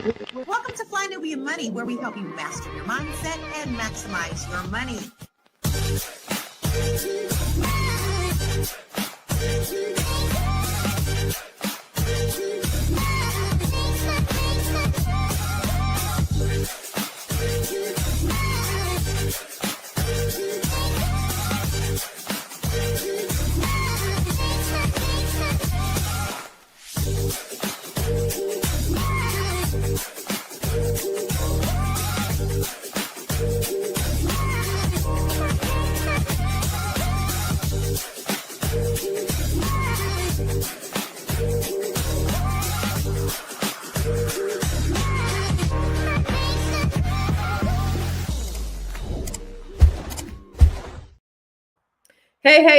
Welcome to Fly Nubian Money, where we help you master your mindset and maximize your money.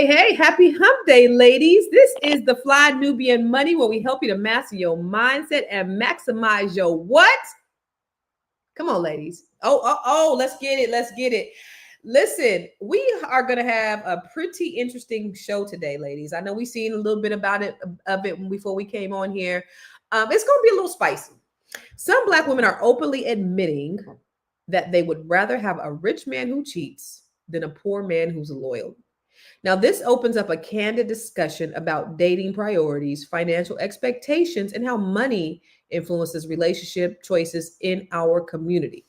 Hey, happy hump day, ladies. This is the Fly Nubian Money, where we help you to master your mindset and maximize your what? Come on, ladies. Oh, let's get it. Listen, we are going to have a pretty interesting show today, ladies. I know we've seen a little bit of it before we came on here. It's going to be a little spicy. Some Black women are openly admitting that they would rather have a rich man who cheats than a poor man who's loyal. Now, this opens up a candid discussion about dating priorities, financial expectations, and how money influences relationship choices in our community.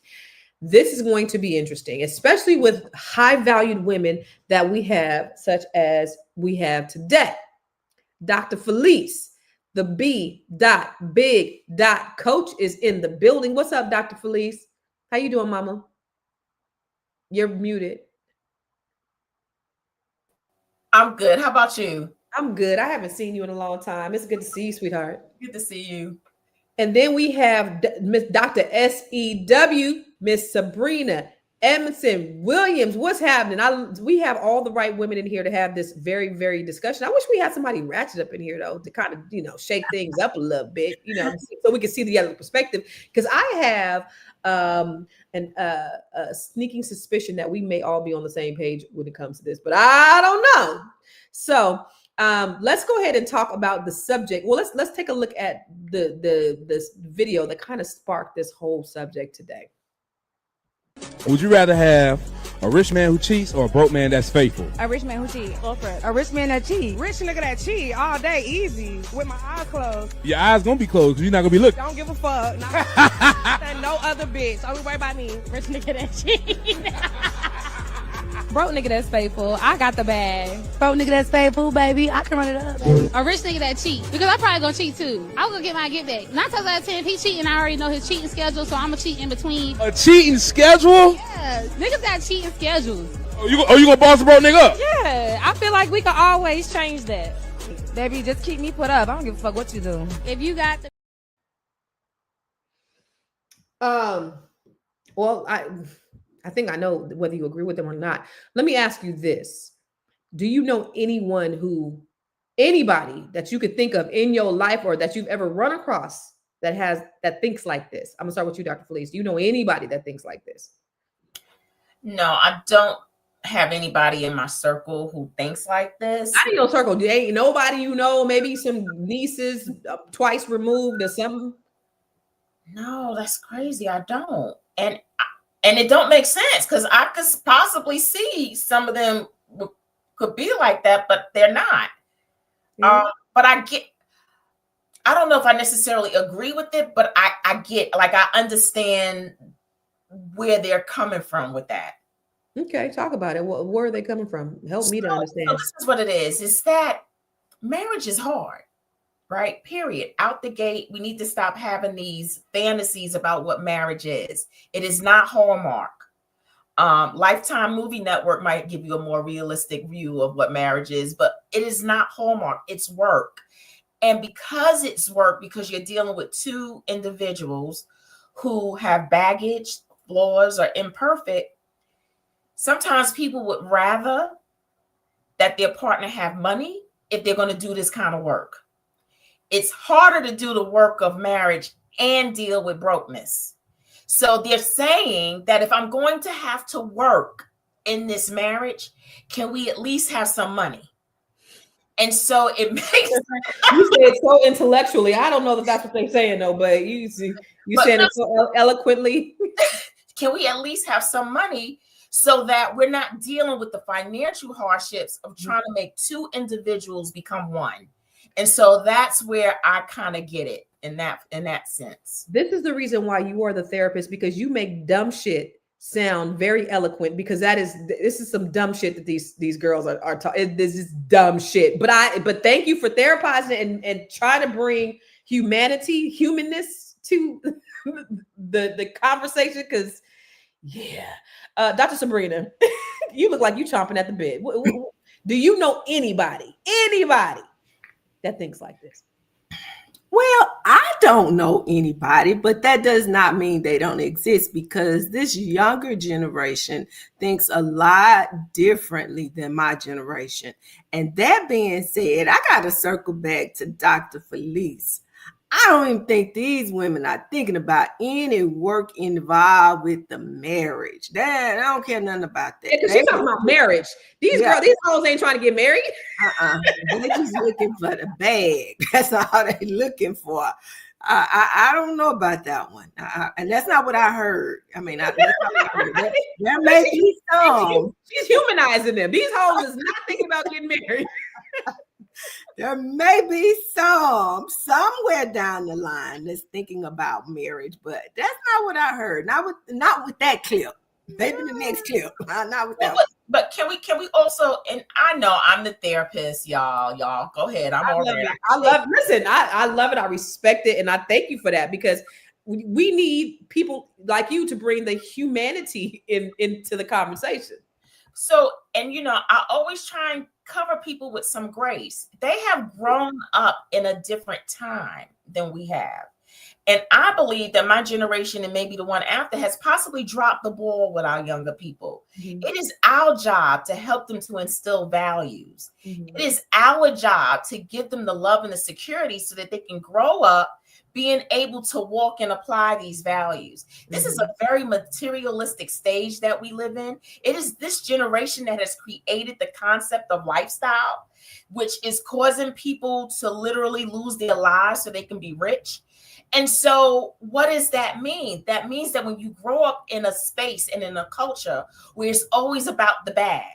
This is going to be interesting, especially with high-valued women that we have, such as we have today. Dr. Felice, the B.Big Coach, is in the building. What's up, Dr. Felice? How you doing, mama? You're muted. I'm good. How about you? I'm good. I haven't seen you in a long time. It's good to see you, sweetheart. Good to see you. And then we have Miss Dr. SEW, Miss Sabrina Edmon-Williams. What's happening? We have all the right women in here to have this very, very discussion. I wish we had somebody ratchet up in here, though, to kind of, shake things up a little bit, so we can see the other perspective. Because I have a sneaking suspicion that we may all be on the same page when it comes to this, but I don't know. So let's go ahead and talk about the subject. Well, let's take a look at this video that kind of sparked this whole subject today. Would you rather have a rich man who cheats or a broke man that's faithful? A rich man who cheats. Go for it. A rich man that cheats. Rich nigga that cheat all day, easy, with my eyes closed. Your eyes gonna be closed because you're not gonna be looking. Don't give a fuck. No other bitch. Only worry about me. Rich nigga that cheat. Broke nigga that's faithful. I got the bag. Broke nigga that's faithful, baby. I can run it up, baby. A rich nigga that cheat. Because I'm probably gonna cheat too. I'm gonna get my get back. 9 times out of 10, if he cheating, I already know his cheating schedule, so I'm gonna cheat in between. A cheating schedule? Yeah. Niggas got cheating schedules. Oh, you gonna boss a broke nigga up? Yeah. I feel like we can always change that. Baby, just keep me put up. I don't give a fuck what you do. If you got the well, I think I know whether you agree with them or not. Let me ask you this. Do you know anybody that you could think of in your life or that you've ever run across that thinks like this? I'm gonna start with you, Dr. Felice. Do you know anybody that thinks like this? No, I don't have anybody in my circle who thinks like this. Not in your circle. Ain't nobody maybe some nieces twice removed or something? No, that's crazy. I don't. And it don't make sense because I could possibly see some of them could be like that, but they're not. Mm-hmm. But I don't know if I necessarily agree with it, but I understand where they're coming from with that. Okay, talk about it. Where are they coming from? Help me to understand. So this is what it is that marriage is hard. Right? Period. Out the gate, we need to stop having these fantasies about what marriage is. It is not Hallmark. Lifetime Movie Network might give you a more realistic view of what marriage is, but it is not Hallmark. It's work. And because it's work, because you're dealing with two individuals who have baggage, flaws, or imperfect, sometimes people would rather that their partner have money if they're going to do this kind of work. It's harder to do the work of marriage and deal with brokenness. So they're saying that if I'm going to have to work in this marriage, can we at least have some money? And so it makes you say it so intellectually. I don't know that that's what they're saying though, but you said it so eloquently. Can we at least have some money so that we're not dealing with the financial hardships of trying to make two individuals become one? And so that's where I kind of get it in that sense. This is the reason why you are the therapist, because you make dumb shit sound very eloquent, because this is some dumb shit that these girls are talking. This is dumb shit. But thank you for therapizing and trying to bring humanness to the conversation, because Dr. Sabrina, you look like you chomping at the bit. Do you know anybody that thinks like this? Well, I don't know anybody, but that does not mean they don't exist, because this younger generation thinks a lot differently than my generation. And that being said, I got to circle back to Dr. Felice. I don't even think these women are thinking about any work involved with the marriage. I don't care nothing about that. Because she's talking about marriage. These hoes ain't trying to get married. They're just looking for the bag. That's all they're looking for. I don't know about that one. And that's not what I heard. I mean, that's not what I heard. There may be some. She's humanizing them. These hoes is not thinking about getting married. There may be some somewhere down the line that's thinking about marriage, but that's not what I heard. Not with that clip. Maybe the next clip. Not with that. But can we also? And I know I'm the therapist, y'all. Go ahead. I love it. I respect it, and I thank you for that, because we need people like you to bring the humanity into the conversation. So, and I always try and cover people with some grace. They have grown up in a different time than we have. And I believe that my generation, and maybe the one after, has possibly dropped the ball with our younger people. Mm-hmm. It is our job to help them to instill values. Mm-hmm. It is our job to give them the love and the security so that they can grow up being able to walk and apply these values. This is a very materialistic stage that we live in. It is this generation that has created the concept of lifestyle, which is causing people to literally lose their lives so they can be rich. And so what does that mean? That means that when you grow up in a space and in a culture where it's always about the bag,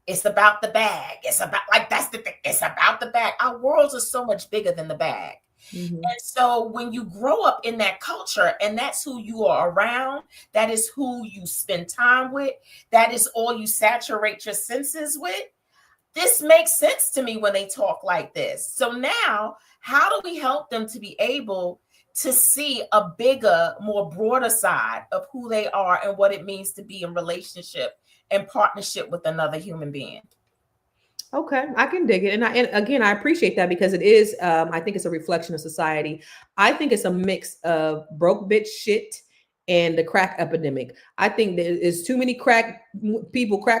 it's about the bag. It's about, like, that's the thing. It's about the bag. Our worlds are so much bigger than the bag. Mm-hmm. And so when you grow up in that culture and that's who you are around, that is who you spend time with, that is all you saturate your senses with, this makes sense to me when they talk like this. So now, how do we help them to be able to see a bigger, more broader side of who they are and what it means to be in relationship and partnership with another human being? Okay, I can dig it. And again, I appreciate that, because it is, I think it's a reflection of society. I think it's a mix of broke bitch shit and the crack epidemic. I think there's too many crack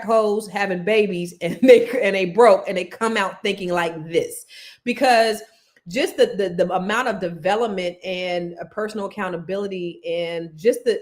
hoes having babies, and they broke, and they come out thinking like this, because just the amount of development and personal accountability, and just the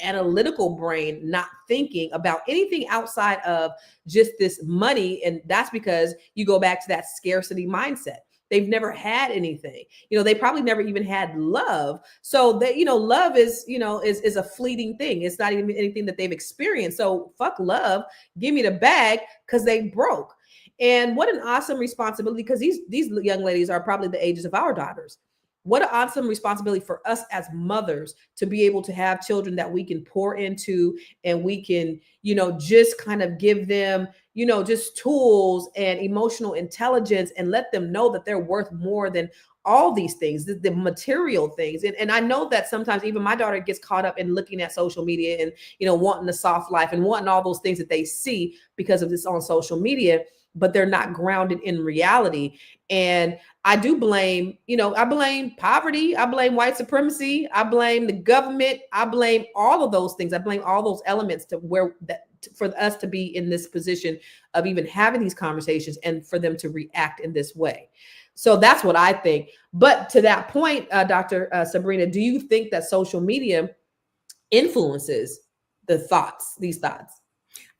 analytical brain not thinking about anything outside of just this money. And that's because you go back to that scarcity mindset. They've never had anything. They probably never even had love. So that, love is a fleeting thing. It's not even anything that they've experienced. So fuck love. Give me the bag, because they broke. And what an awesome responsibility, because these young ladies are probably the ages of our daughters. What an awesome responsibility for us as mothers to be able to have children that we can pour into, and we can, just kind of give them, just tools and emotional intelligence, and let them know that they're worth more than all these things, the material things. And I know that sometimes even my daughter gets caught up in looking at social media and, wanting the soft life and wanting all those things that they see because of this on social media, but they're not grounded in reality. And I do blame, I blame poverty. I blame white supremacy. I blame the government. I blame all of those things. I blame all those elements for us to be in this position of even having these conversations and for them to react in this way. So that's what I think. But to that point, Dr. Sabrina, do you think that social media influences these thoughts?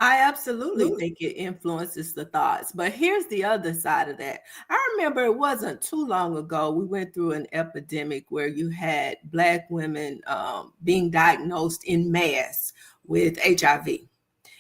I absolutely think it influences the thoughts. But here's the other side of that. I remember it wasn't too long ago, we went through an epidemic where you had Black women being diagnosed in mass with HIV.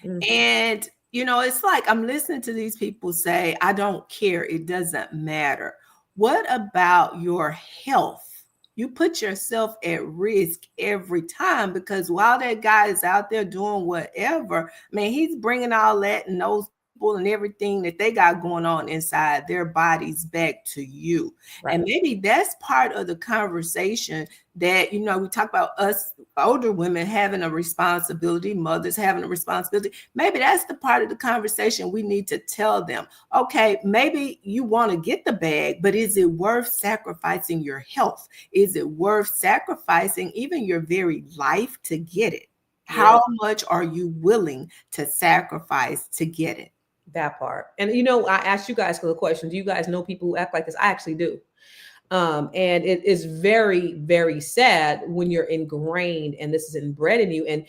And, it's like I'm listening to these people say, I don't care. It doesn't matter. What about your health? You put yourself at risk every time, because while that guy is out there doing whatever, he's bringing all that and those people and everything that they got going on inside their bodies back to you. Right. And maybe that's part of the conversation that, we talk about us older women having a responsibility, mothers having a responsibility. Maybe that's the part of the conversation we need to tell them. Okay, maybe you want to get the bag, but is it worth sacrificing your health? Is it worth sacrificing even your very life to get it? Yeah. How much are you willing to sacrifice to get it? That part. And, I asked you guys the question, do you guys know people who act like this? I actually do. And it is very, very sad when you're ingrained and this is inbred in you. And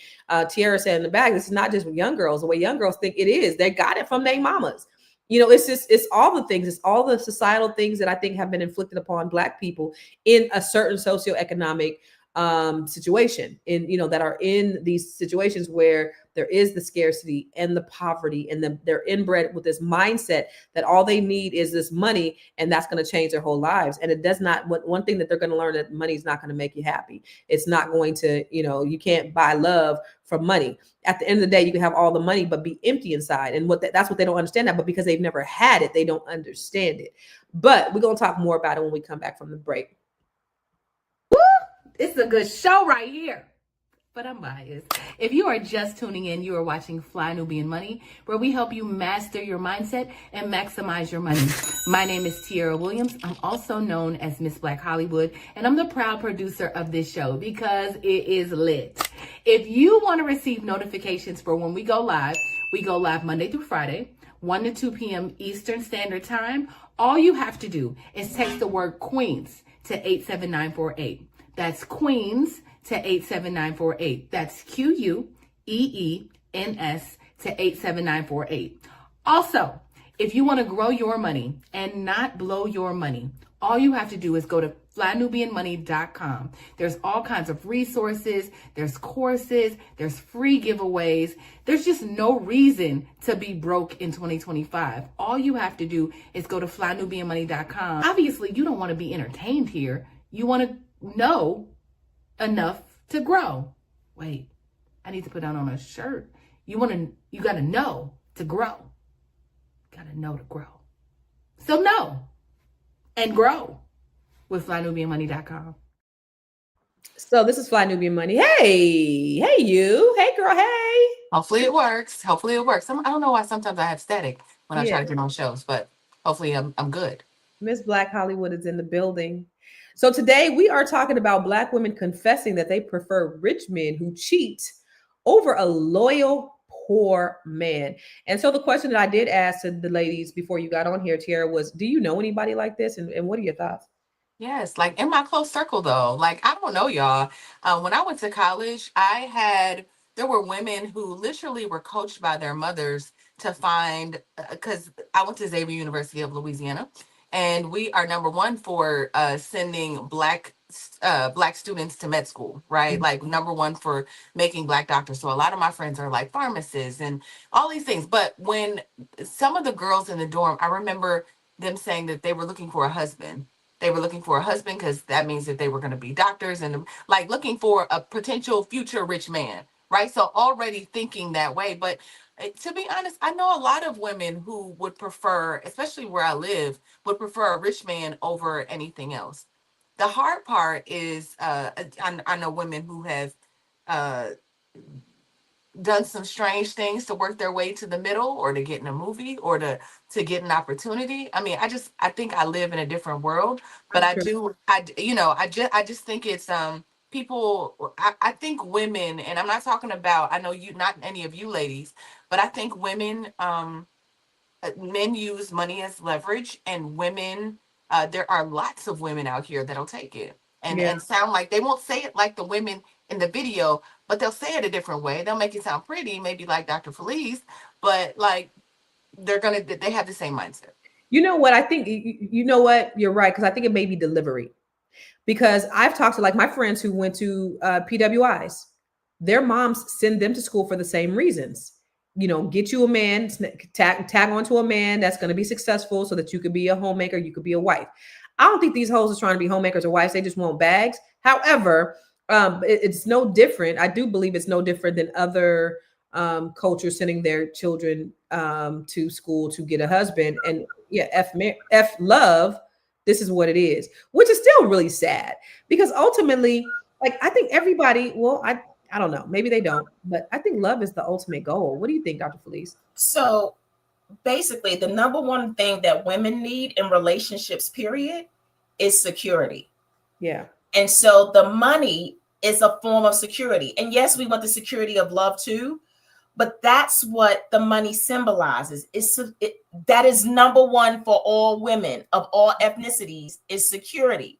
Tiara said in the back, this is not just young girls, the way young girls think it is. They got it from their mamas. It's all the things, it's all the societal things that I think have been inflicted upon Black people in a certain socioeconomic situation, that are in these situations where there is the scarcity and the poverty, and they're inbred with this mindset that all they need is this money, and that's going to change their whole lives. And it does not. One thing that they're going to learn, that money is not going to make you happy. It's not going to, you can't buy love from money. At the end of the day, you can have all the money but be empty inside, and that's what they don't understand that. But because they've never had it, they don't understand it. But we're going to talk more about it when we come back from the break. It's a good show right here, but I'm biased. If you are just tuning in, you are watching Fly Nubian Money, where we help you master your mindset and maximize your money. My name is Edmon-Williams. I'm also known as Miss Black Hollywood, and I'm the proud producer of this show because it is lit. If you want to receive notifications for when we go live Monday through Friday, 1 to 2 p.m. Eastern Standard Time. All you have to do is text the word Queens to 87948. That's Queens to 87948. That's QUEENS to 87948. Also, if you want to grow your money and not blow your money, all you have to do is go to flynubianmoney.com. There's all kinds of resources, there's courses, there's free giveaways. There's just no reason to be broke in 2025. All you have to do is go to flynubianmoney.com. Obviously, you don't want to be entertained here. You want to know enough to grow. Wait, I need to put that on a shirt. You got to know to grow. Got to know to grow. So know and grow with flynubianmoney.com. So this is Fly Nubian Money. Hey you. Hey girl, hey. Hopefully it works. I don't know why sometimes I have static when I try to get on shows, but hopefully I'm good. Miss Black Hollywood is in the building. So today we are talking about Black women confessing that they prefer rich men who cheat over a loyal, poor man. And so the question that I did ask to the ladies before you got on here, Tiara, was, do you know anybody like this? And what are your thoughts? Yes, like in my close circle though, like I don't know y'all. When I went to college, there were women who literally were coached by their mothers to find, because I went to Xavier University of Louisiana. And we are number one for sending Black students to med school, right? Mm-hmm. Like number one for making Black doctors. So a lot of my friends are like pharmacists and all these things. But when some of the girls in the dorm, I remember them saying that they were looking for a husband. They were looking for a husband because that means that they were going to be doctors and like looking for a potential future rich man, right? So already thinking that way. But to be honest, I know a lot of women who would prefer, especially where I live, would prefer a rich man over anything else. The hard part is, I know women who have done some strange things to work their way to the middle or to get in a movie or to get an opportunity. I mean, I think I live in a different world, but I just think it's, people, I think women, and I'm not talking about, I know you, not any of you ladies, but I think women, men use money as leverage, and women, there are lots of women out here that'll take it and sound like, they won't say it like the women in the video, but they'll say it a different way. They'll make it sound pretty, maybe like Dr. Felice, but like they have the same mindset. You know what? I think, you know what? You're right. Because I think it may be delivery. Because I've talked to like my friends who went to PWIs. Their moms send them to school for the same reasons. You know, get you a man, tag onto a man that's going to be successful so that you could be a homemaker, you could be a wife. I don't think these hoes are trying to be homemakers or wives. They just want bags. However, it's no different. I do believe it's no different than other cultures sending their children to school to get a husband. And yeah, F love, this is what it is, which is still really sad because ultimately, like, I think everybody, well, I don't know, maybe they don't, but I think love is the ultimate goal. What do you think, Dr. Felice? So basically, the number one thing that women need in relationships, period, is security. Yeah. And so the money is a form of security. And yes, we want the security of love too, but that's what the money symbolizes. That is number one for all women of all ethnicities is security.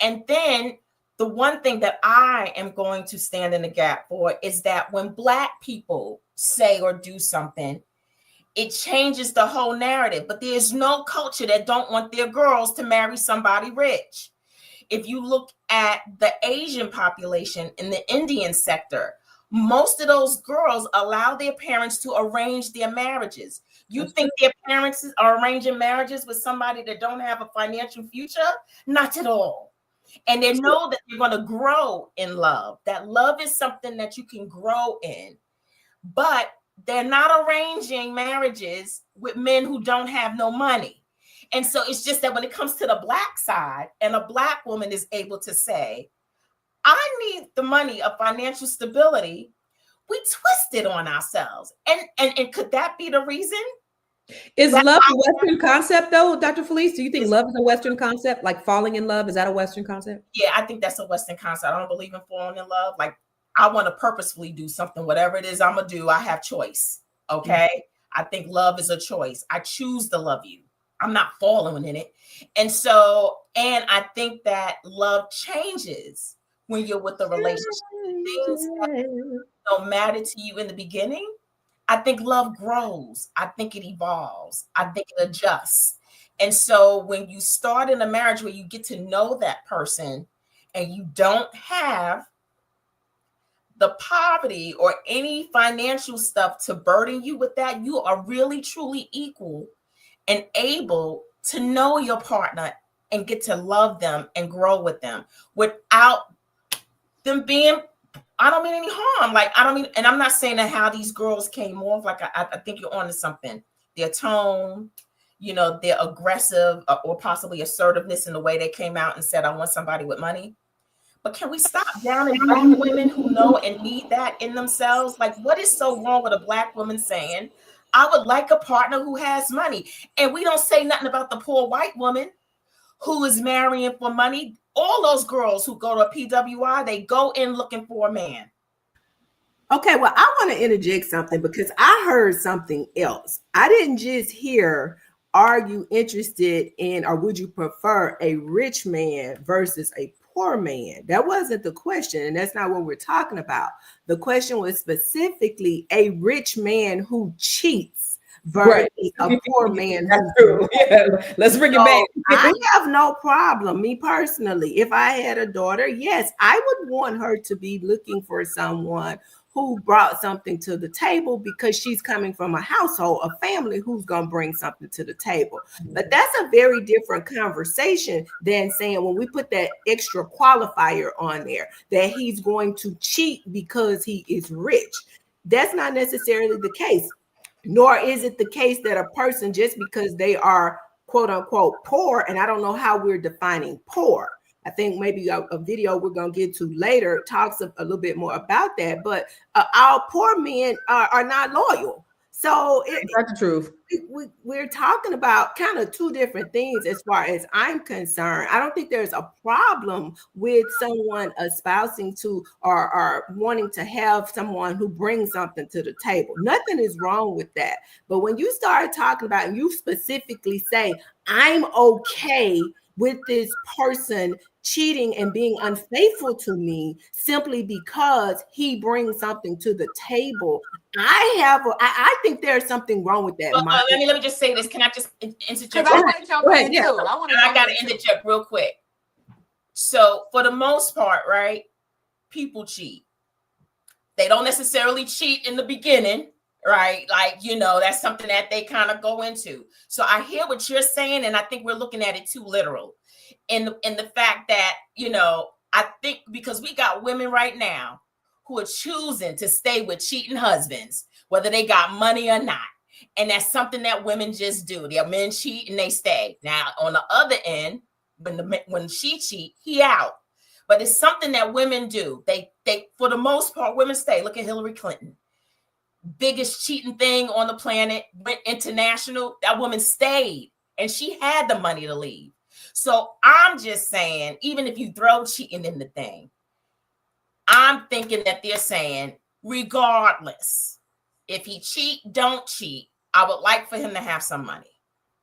And then the one thing that I am going to stand in the gap for is that when Black people say or do something, it changes the whole narrative. But there's no culture that don't want their girls to marry somebody rich. If you look at the Asian population in the Indian sector, most of those girls allow their parents to arrange their marriages. You think their parents are arranging marriages with somebody that don't have a financial future? Not at all. And they know that you're going to grow in love. That love is something that you can grow in. But they're not arranging marriages with men who don't have no money. And so it's just that when it comes to the Black side and a Black woman is able to say, I need the money of financial stability, we twist it on ourselves. And could that be the reason? Is love a Western concept though, Dr. Felice? Do you think love is a Western concept? Like falling in love, is that a Western concept? Yeah, I think that's a Western concept. I don't believe in falling in love. Like, I want to purposefully do something, whatever it is I'm going to do, I have choice. Okay. Mm-hmm. I think love is a choice. I choose to love you. I'm not falling in it. And I think that love changes when you're with a relationship. Things that don't matter to you in the beginning, I think love grows. I think it evolves. I think it adjusts. And so when you start in a marriage where you get to know that person and you don't have the poverty or any financial stuff to burden you with that, you are really, truly equal and able to know your partner and get to love them and grow with them without them being, I don't mean any harm. Like, I don't mean, and I'm not saying that how these girls came off. Like, I think you're onto something. Their tone, their aggressive or possibly assertiveness in the way they came out and said, I want somebody with money. But can we stop down and bring women who know and need that in themselves? Like, what is so wrong with a Black woman saying, I would like a partner who has money? And we don't say nothing about the poor white woman who is marrying for money. All those girls who go to a PWI, they go in looking for a man. Okay, well, I want to interject something because I heard something else. I didn't just hear, are you interested in, or would you prefer a rich man versus a poor man? That wasn't the question, and that's not what we're talking about. The question was specifically a rich man who cheats versus a poor man. That's true. Yeah. Let's bring it back. I have no problem, me personally. If I had a daughter, yes, I would want her to be looking for someone who brought something to the table because she's coming from a household, a family who's going to bring something to the table. But that's a very different conversation than saying when we put that extra qualifier on there that he's going to cheat because he is rich. That's not necessarily the case. Nor is it the case that a person, just because they are quote unquote poor, and I don't know how we're defining poor. I think maybe a video we're going to get to later talks a little bit more about that. But our poor men are not loyal. So that's the truth. We're talking about kind of two different things as far as I'm concerned. I don't think there's a problem with someone espousing to or wanting to have someone who brings something to the table. Nothing is wrong with that. But when you start talking about, and you specifically say, I'm okay with this person cheating and being unfaithful to me simply because he brings something to the table. I think there's something wrong with that. Let me just say this. Can I just interject? Because I want to jump in too. I got to interject real quick. So for the most part, right, people cheat. They don't necessarily cheat in the beginning, right? Like, that's something that they kind of go into. So I hear what you're saying, and I think we're looking at it too literal. In the fact that, I think because we got women right now who are choosing to stay with cheating husbands, whether they got money or not. And that's something that women just do. Their men cheat and they stay. Now, on the other end, when she cheat, he out. But it's something that women do. They for the most part, women stay. Look at Hillary Clinton. Biggest cheating thing on the planet, went international. That woman stayed and she had the money to leave. So I'm just saying, even if you throw cheating in the thing, I'm thinking that they're saying, regardless, if he cheat, don't cheat, I would like for him to have some money.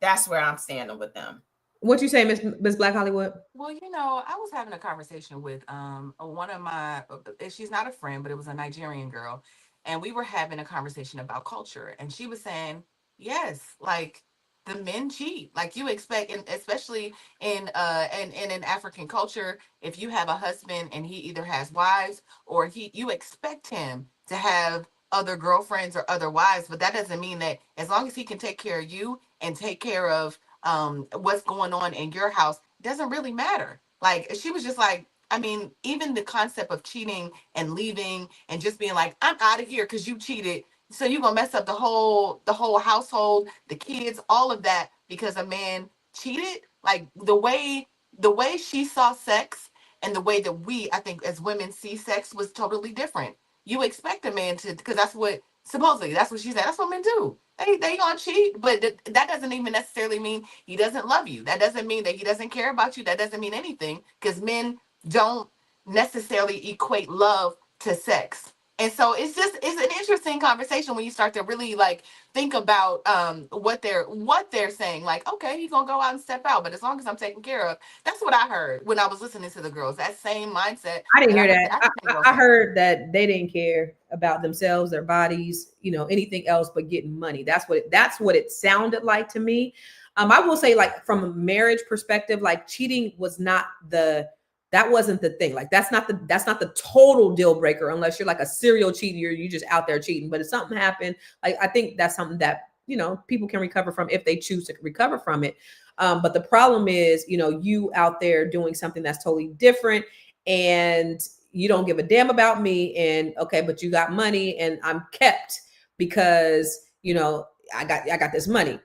That's where I'm standing with them. What you say, Miss Black Hollywood? Well, I was having a conversation with one of my, she's not a friend, but it was a Nigerian girl. And we were having a conversation about culture. And she was saying, yes, like the men cheat. Like you expect, and especially in an African culture, if you have a husband and he either has wives or you expect him to have other girlfriends or other wives. But that doesn't mean that as long as he can take care of you and take care of what's going on in your house, doesn't really matter. Like she was just like, I mean, even the concept of cheating and leaving and just being like, I'm out of here because you cheated. So you're gonna mess up the whole household, the kids, all of that because a man cheated. Like the way she saw sex and the way that we, I think, as women see sex was totally different. You expect a man to, because that's what supposedly that's what she said. That's what men do. They gonna cheat, but that doesn't even necessarily mean he doesn't love you. That doesn't mean that he doesn't care about you. That doesn't mean anything because men don't necessarily equate love to sex. And so it's an interesting conversation when you start to really like think about what they're saying. Like, okay, he's gonna go out and step out, but as long as I'm taken care of, that's what I heard when I was listening to the girls. That same mindset. I didn't hear that. I heard that they didn't care about themselves, their bodies, anything else but getting money. That's what it sounded like to me. I will say, like from a marriage perspective, like cheating was not that wasn't the thing. Like that's not the total deal breaker unless you're like a serial cheater, you just out there cheating. But if something happened, like I think that's something that people can recover from if they choose to recover from it. But the problem is, you out there doing something that's totally different and you don't give a damn about me. And okay, but you got money and I'm kept because I got this money.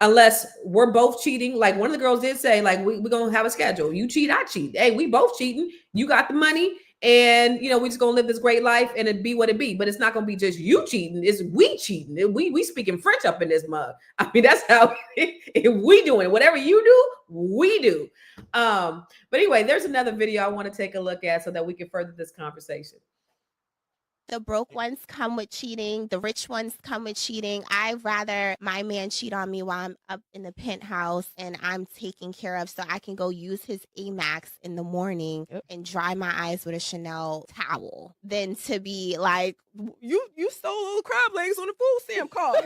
Unless we're both cheating. Like one of the girls did say, like, we're going to have a schedule. You cheat, I cheat. Hey, we both cheating. You got the money and, we just going to live this great life and it be what it be. But it's not going to be just you cheating. It's we cheating. We speaking French up in this mug. I mean, that's how we doing it. Whatever you do, we do. But anyway, there's another video I want to take a look at so that we can further this conversation. The broke ones come with cheating. The rich ones come with cheating. I'd rather my man cheat on me while I'm up in the penthouse and I'm taken care of so I can go use his Amex in the morning and dry my eyes with a Chanel towel than to be like, you stole little crab legs on the food stamp card.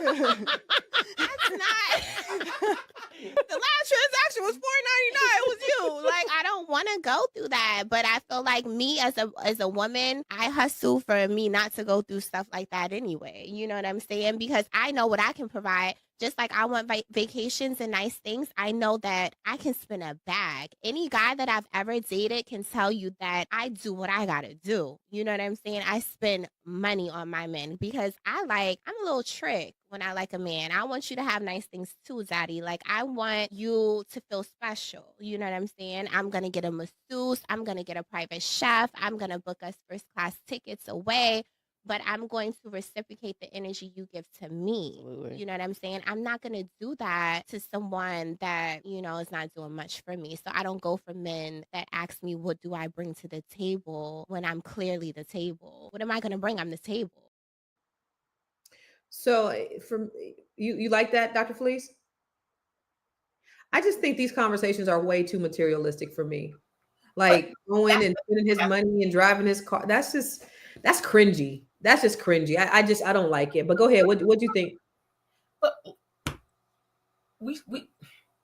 That's not. The last transaction was $4.99. It was you. Like, I don't want to go through that. But I feel like me as a woman, I hustle for me not to go through stuff like that anyway. You know what I'm saying? Because I know what I can provide. Just like I want vacations and nice things, I know that I can spend a bag. Any guy that I've ever dated can tell you that I do what I gotta do. You know what I'm saying? I spend money on my men because I'm a little trick when I like a man. I want you to have nice things too, Zaddy. Like I want you to feel special. You know what I'm saying? I'm gonna get a masseuse. I'm gonna get a private chef. I'm gonna book us first class tickets away. But I'm going to reciprocate the energy you give to me. Absolutely. You know what I'm saying? I'm not going to do that to someone that, is not doing much for me. So I don't go for men that ask me, what do I bring to the table when I'm clearly the table? What am I going to bring? I'm the table. So from you like that, Dr. Felice? I just think these conversations are way too materialistic for me. Like going and spending his money and driving his car. That's cringy. That's just cringy. I don't like it. But go ahead. What do you think? But we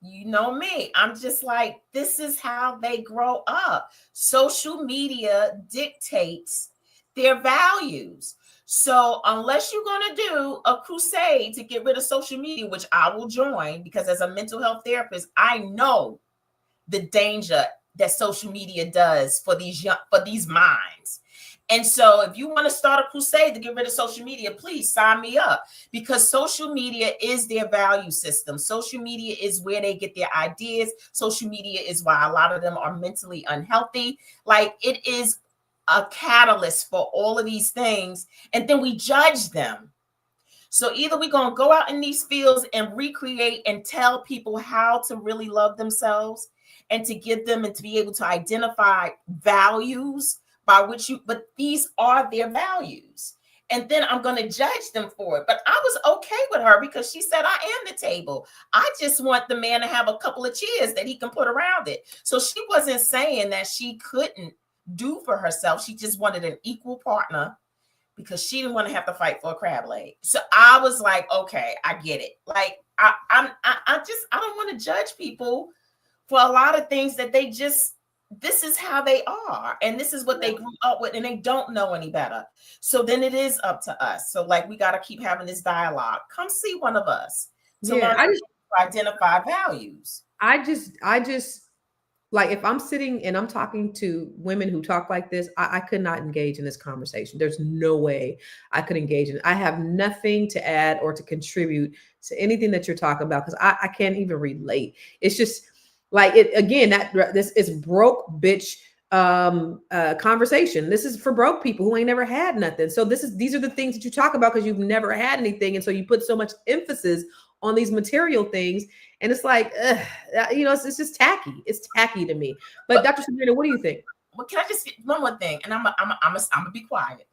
you know me. I'm just like, this is how they grow up. Social media dictates their values. So unless you're going to do a crusade to get rid of social media, which I will join, because as a mental health therapist, I know the danger that social media does for these minds. And so if you want to start a crusade to get rid of social media, please sign me up, because social media is their value system. Social media is where they get their ideas. Social media is why a lot of them are mentally unhealthy. Like, it is a catalyst for all of these things. And then we judge them. So either we're going to go out in these fields and recreate and tell people how to really love themselves and to give them and to be able to identify values by which but these are their values. And then I'm going to judge them for it. But I was okay with her because she said, I am the table. I just want the man to have a couple of chairs that he can put around it. So she wasn't saying that she couldn't do for herself. She just wanted an equal partner because she didn't want to have to fight for a crab leg. So I was like, okay, I get it. Like, I don't want to judge people for a lot of things that this is how they are. And this is what they grew up with, and they don't know any better. So then it is up to us. So like, we got to keep having this dialogue. Come see one of us to learn to identify values. I just like, if I'm sitting and I'm talking to women who talk like this, I could not engage in this conversation. There's no way I could engage in it. I have nothing to add or to contribute to anything that you're talking about, because I can't even relate. It's just like, it again, this is broke bitch conversation. This is for broke people who ain't never had nothing. So these are the things that you talk about because you've never had anything. And so you put so much emphasis on these material things. And it's like, it's just tacky. It's tacky to me. But Dr. Sabrina, what do you think? Well, can I just say one more thing? And I'm gonna be quiet.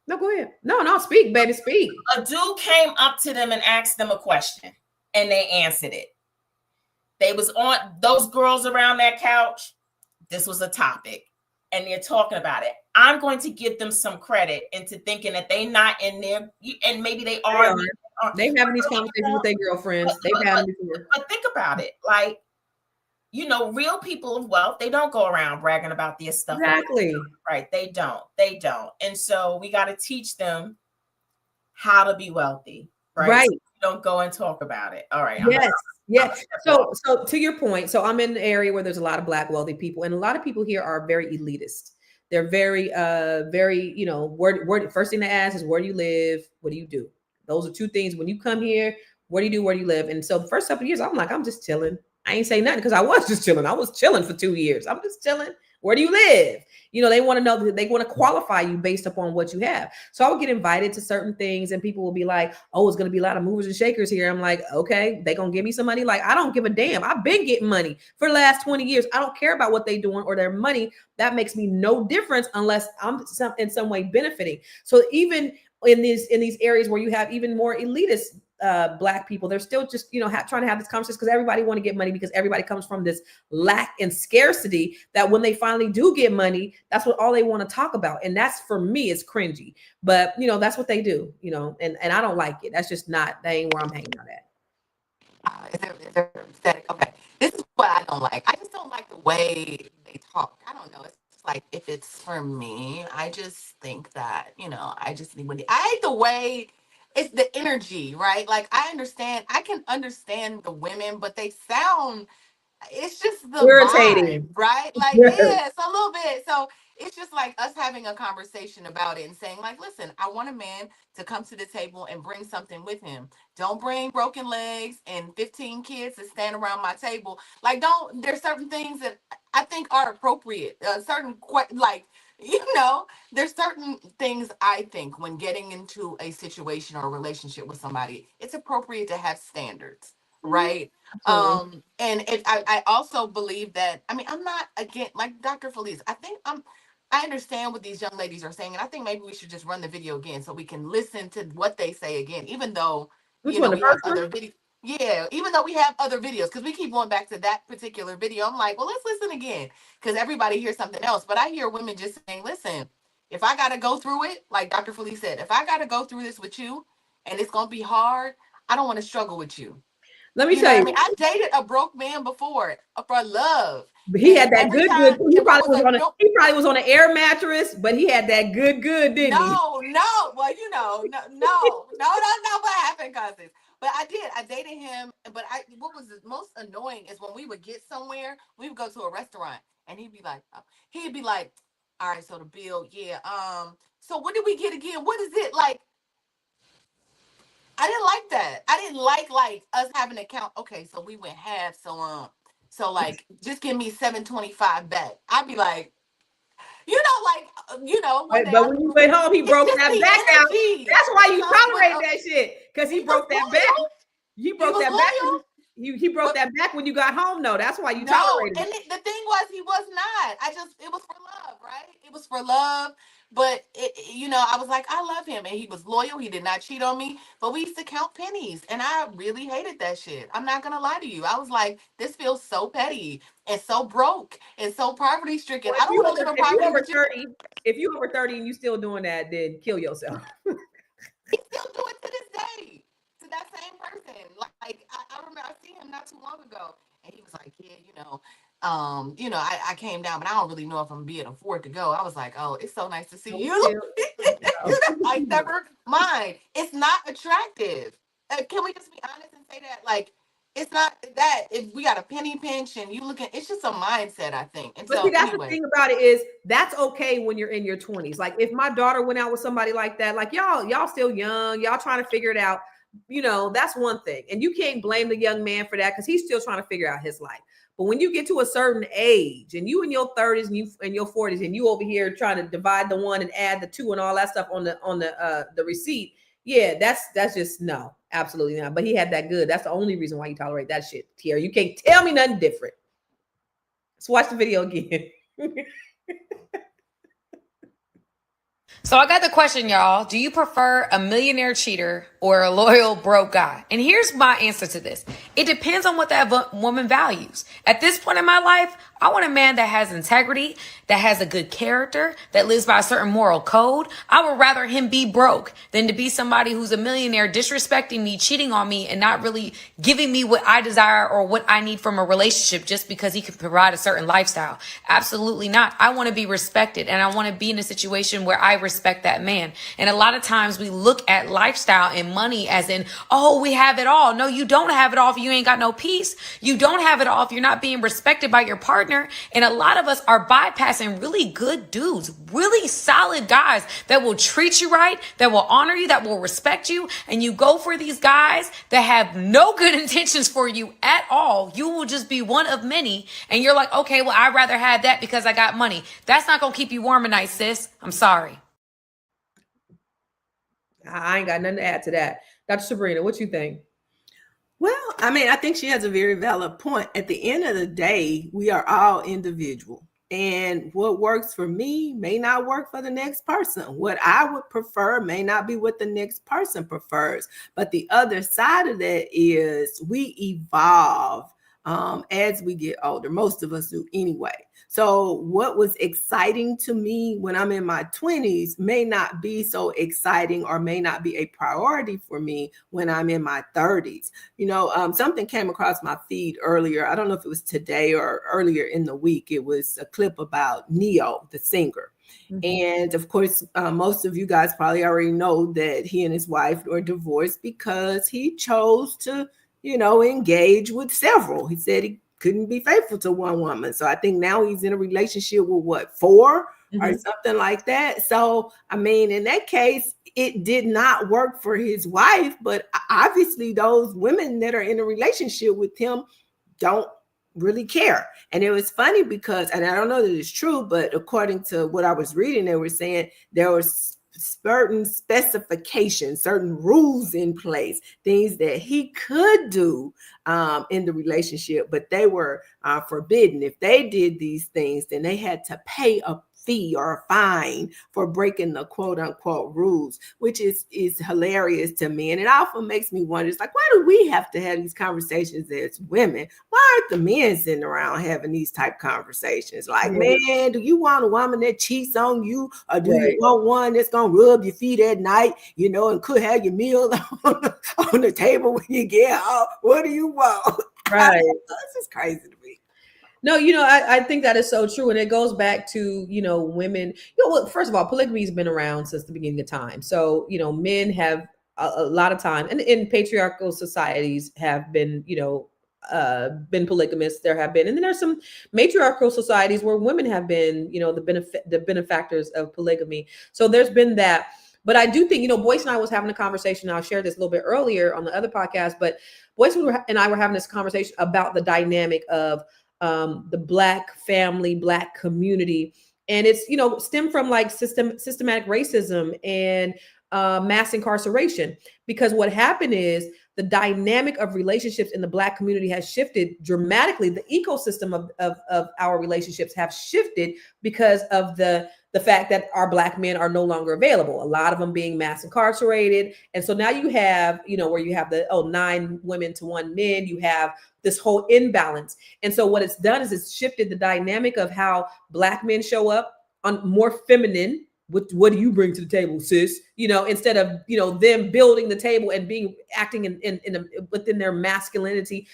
No, go ahead. No, speak, baby, speak. A dude came up to them and asked them a question, and they answered it. They was on those girls around that couch. This was a topic, and they're talking about it. I'm going to give them some credit into thinking that they not in there, and maybe they are. They're having these conversations with their girlfriends. But think about it. Like, real people of wealth, they don't go around bragging about their stuff. Exactly. Right. They don't. And so we got to teach them how to be wealthy. Right. So don't go and talk about it. All right. Yes. So to your point, so I'm in an area where there's a lot of Black wealthy people, and a lot of people here are very elitist. They're very, first thing they ask is, where do you live? What do you do? Those are two things. When you come here, what do you do? Where do you live? And so the first couple of years, I'm like, I'm just chilling. I ain't say nothing because I was just chilling. I was chilling for 2 years. I'm just chilling. Where do you live? They want to know that they want to qualify you based upon what you have. So I would get invited to certain things, and people will be like, oh, it's going to be a lot of movers and shakers here. I'm like, okay, they going to give me some money. Like, I don't give a damn. I've been getting money for the last 20 years. I don't care about what they doing or their money. That makes me no difference unless I'm in some way benefiting. So even in these areas where you have even more elitist Black people, they're still just trying to have this conversation because everybody want to get money, because everybody comes from this lack and scarcity that when they finally do get money, that's what all they want to talk about. And that's, for me, is cringy. But that's what they do, and I don't like it. That's just not, that ain't where I'm hanging out at. Okay, this is what I don't like. I just don't like the way they talk. I don't know. It's like, if it's for me, I just think that, I just need money. I hate the way it's the energy, right? Like, I can understand the women, but they sound, it's just the irritating, vibe, right? Like, yes, a little bit. So it's just like us having a conversation about it and saying, like, listen, I want a man to come to the table and bring something with him. Don't bring broken legs and 15 kids to stand around my table. Like, there's certain things that I think are appropriate. There's certain things I think when getting into a situation or a relationship with somebody, it's appropriate to have standards, right? And I also believe that, I'm not, again, like Dr. Felice, I understand what these young ladies are saying, and I think maybe we should just run the video again so we can listen to what they say again, even though, we have other videos. Yeah, even though we have other videos, because we keep going back to that particular video. I'm like, well, let's listen again, because everybody hears something else. But I hear women just saying, listen, if I got to go through it, like Dr. Felice said, if I got to go through this with you and it's going to be hard, I don't want to struggle with you. Let me You tell know you. what I mean? I dated a broke man before for love. But he had that every good. time He it probably was was a on a no- he probably was on an air mattress, but he had that good, didn't he? No. Well, you know, no, what happened, Constance. But I dated him. But what was the most annoying is when we would get somewhere, we would go to a restaurant, and he'd be like, all right, so the bill, yeah. So what did we get again? What is it like? I didn't like that. I didn't like us having to count. Okay, so we went half. So like, just give me $7.25 back. I'd be like, one day. But when you went home, he broke that back out. That's why you tolerated that shit, because he broke that back. He broke that back. He broke that back when you got home, though. That's why you tolerated it. And the thing was, he was not. It was for love, right? It was for love. But I was like, I love him, and he was loyal. He did not cheat on me. But we used to count pennies, and I really hated that shit. I'm not gonna lie to you. I was like, this feels so petty and so broke and so poverty stricken. Well, I don't want to live in poverty. If you over 30 and you still doing that, then kill yourself. He still do it to this day to that same person. Like I remember I seen him not too long ago, and he was like, yeah, I came down, but I don't really know if I'm being afford to go. I was like, oh, it's so nice to see you. I never mind. It's not attractive. Can we just be honest and say that? Like, it's not that. If we got a penny pinch and you looking, it's just a mindset, I think. And but so, see, that's the thing about it is that's okay when you're in your 20s. Like, if my daughter went out with somebody like that, like y'all still young, y'all trying to figure it out. That's one thing, and you can't blame the young man for that because he's still trying to figure out his life. But when you get to a certain age and you in your 30s and you in your 40s and you over here trying to divide the one and add the two and all that stuff on the receipt, yeah, that's just no, absolutely not. But he had that good. That's the only reason why you tolerate that shit, Tiara. You can't tell me nothing different. Let's watch the video again. So I got the question, y'all. Do you prefer a millionaire cheater or a loyal broke guy? And here's my answer to this. It depends on what that woman values. At this point in my life, I want a man that has integrity, that has a good character, that lives by a certain moral code. I would rather him be broke than to be somebody who's a millionaire, disrespecting me, cheating on me, and not really giving me what I desire or what I need from a relationship just because he can provide a certain lifestyle. Absolutely not. I want to be respected, and I want to be in a situation where I respect that man. And a lot of times we look at lifestyle and money as in, oh, we have it all. No, you don't have it all if you ain't got no peace. You don't have it all if you're not being respected by your partner. And a lot of us are bypassing really good dudes, really solid guys that will treat you right, that will honor you, that will respect you. And you go for these guys that have no good intentions for you at all. You will just be one of many. And you're like, okay, well, I'd rather have that because I got money. That's not going to keep you warm at night, sis. I'm sorry. I ain't got nothing to add to that. Dr. Sabrina, what you think? Well, I mean, I think she has a very valid point. At the end of the day, we are all individual. And what works for me may not work for the next person. What I would prefer may not be what the next person prefers. But the other side of that is we evolve as we get older. Most of us do anyway. So what was exciting to me when I'm in my 20s may not be so exciting or may not be a priority for me when I'm in my 30s. Something came across my feed earlier. I don't know if it was today or earlier in the week. It was a clip about Neo, the singer. Mm-hmm. And of course, most of you guys probably already know that he and his wife were divorced because he chose to, engage with several. He said he couldn't be faithful to one woman. So I think now he's in a relationship with 4 mm-hmm. or something like that. So, I mean, in that case, it did not work for his wife, but obviously those women that are in a relationship with him don't really care. And it was funny because, and I don't know that it's true, but according to what I was reading, they were saying there was certain specifications, certain rules in place, things that he could do in the relationship, but they were forbidden. If they did these things, then they had to pay a fee or a fine for breaking the quote unquote rules, which is hilarious to me. And it often makes me wonder, it's like, why do we have to have these conversations as women? Why aren't the men sitting around having these type conversations? Like, man, do you want a woman that cheats on you, or do you want one that's gonna rub your feet at night, you know, and could have your meal on the table when you get home? What do you want? Right. This is crazy to me. No, I think that is so true. And it goes back to, women, well, first of all, polygamy has been around since the beginning of time. So, men have a lot of time, and in patriarchal societies have been, been polygamous. There have been, and then there's some matriarchal societies where women have been, the benefactors of polygamy. So there's been that. But I do think, Boyce and I was having a conversation. I'll share this a little bit earlier on the other podcast, but Boyce and I were having this conversation about the dynamic of the Black family, Black community. And it's, stemmed from like systematic racism and mass incarceration. Because what happened is the dynamic of relationships in the Black community has shifted dramatically. The ecosystem of our relationships have shifted because of the fact that our Black men are no longer available, a lot of them being mass incarcerated. And so now you have, where you have the 9 women to 1 man, you have this whole imbalance. And so what it's done is it's shifted the dynamic of how Black men show up on more feminine. What do you bring to the table, sis? Instead of, them building the table and acting within their masculinity,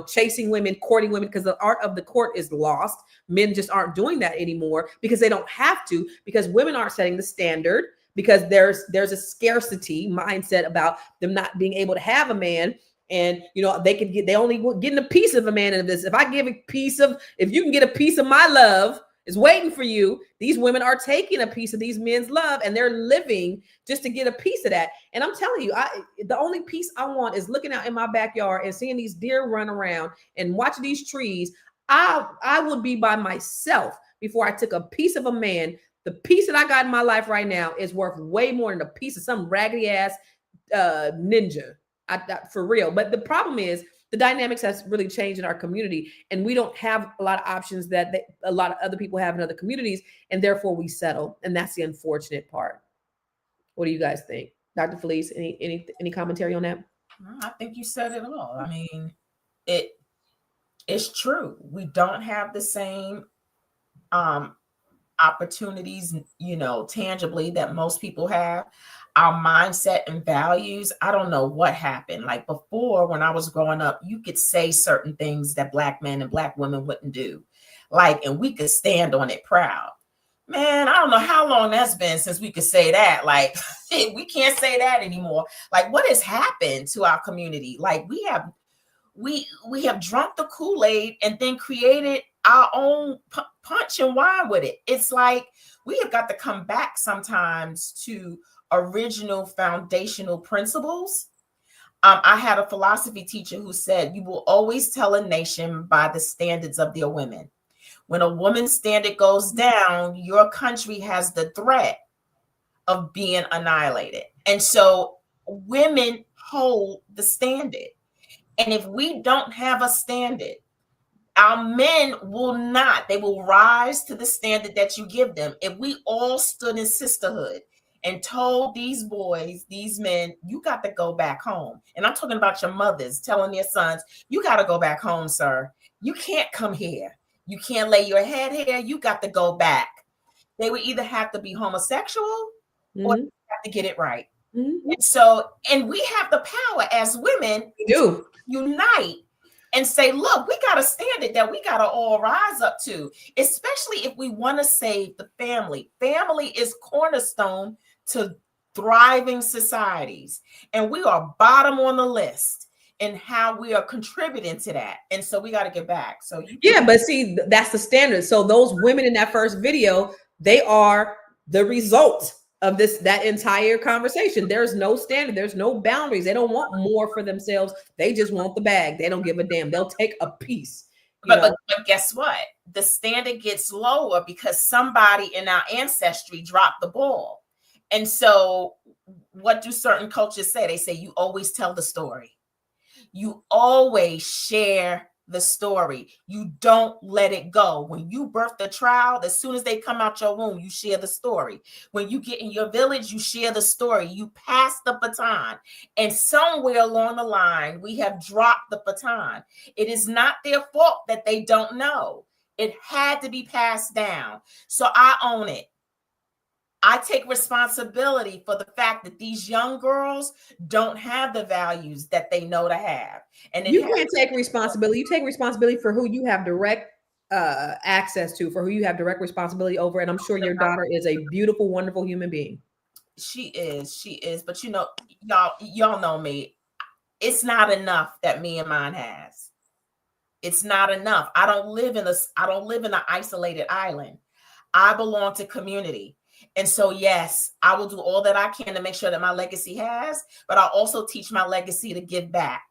chasing women, courting women, because the art of the court is lost. Men just aren't doing that anymore because they don't have to, because women aren't setting the standard, because there's a scarcity mindset about them not being able to have a man. And, they only getting a piece of a man in this. If you can get a piece of my love, is waiting for you. These women are taking a piece of these men's love, and they're living just to get a piece of that. And I'm telling you, the only piece I want is looking out in my backyard and seeing these deer run around and watching these trees. I would be by myself before I took a piece of a man. The piece that I got in my life right now is worth way more than a piece of some raggedy ass ninja. For real. But the problem is, the dynamics has really changed in our community, and we don't have a lot of options that a lot of other people have in other communities, and therefore we settle. And that's the unfortunate part. What do you guys think? Dr. Felice, any commentary on that? I think you said it all. I mean, it's true. We don't have the same opportunities, tangibly that most people have. Our mindset and values, I don't know what happened. Like before, when I was growing up, you could say certain things that Black men and Black women wouldn't do. And we could stand on it proud. Man, I don't know how long that's been since we could say that. We can't say that anymore. What has happened to our community? We have drunk the Kool-Aid and then created our own punch and wine with it. It's like we have got to come back sometimes to original foundational principles. I had a philosophy teacher who said, you will always tell a nation by the standards of their women. When a woman's standard goes down, your country has the threat of being annihilated. And so women hold the standard. And if we don't have a standard, our men will not. They will rise to the standard that you give them. If we all stood in sisterhood and told these boys, these men, you got to go back home. And I'm talking about your mothers telling their sons, you got to go back home, sir. You can't come here. You can't lay your head here. You got to go back. They would either have to be homosexual or have to get it right. And we have the power as women to unite and say, look, we got a standard that we got to all rise up to, especially if we want to save the family. Family is cornerstone to thriving societies. And we are bottom on the list in how we are contributing to that. And so we got to get back. So but see, that's the standard. So those women in that first video, they are the result of that entire conversation. There's no standard. There's no boundaries. They don't want more for themselves. They just want the bag. They don't give a damn. They'll take a piece. But guess what? The standard gets lower because somebody in our ancestry dropped the ball. And so what do certain cultures say? They say, you always tell the story. You always share the story. You don't let it go. When you birth the child, as soon as they come out your womb, you share the story. When you get in your village, you share the story. You pass the baton. And somewhere along the line, we have dropped the baton. It is not their fault that they don't know. It had to be passed down. So I own it. I take responsibility for the fact that these young girls don't have the values that they know to have. And you can't take responsibility. You take responsibility for who you have direct access to, for who you have direct responsibility over. And I'm sure your daughter is a beautiful, wonderful human being. She is. But you know, y'all know me. It's not enough that me and mine has. It's not enough. I don't live in an isolated island. I belong to community. And so, yes, I will do all that I can to make sure that my legacy has, but I'll also teach my legacy to give back.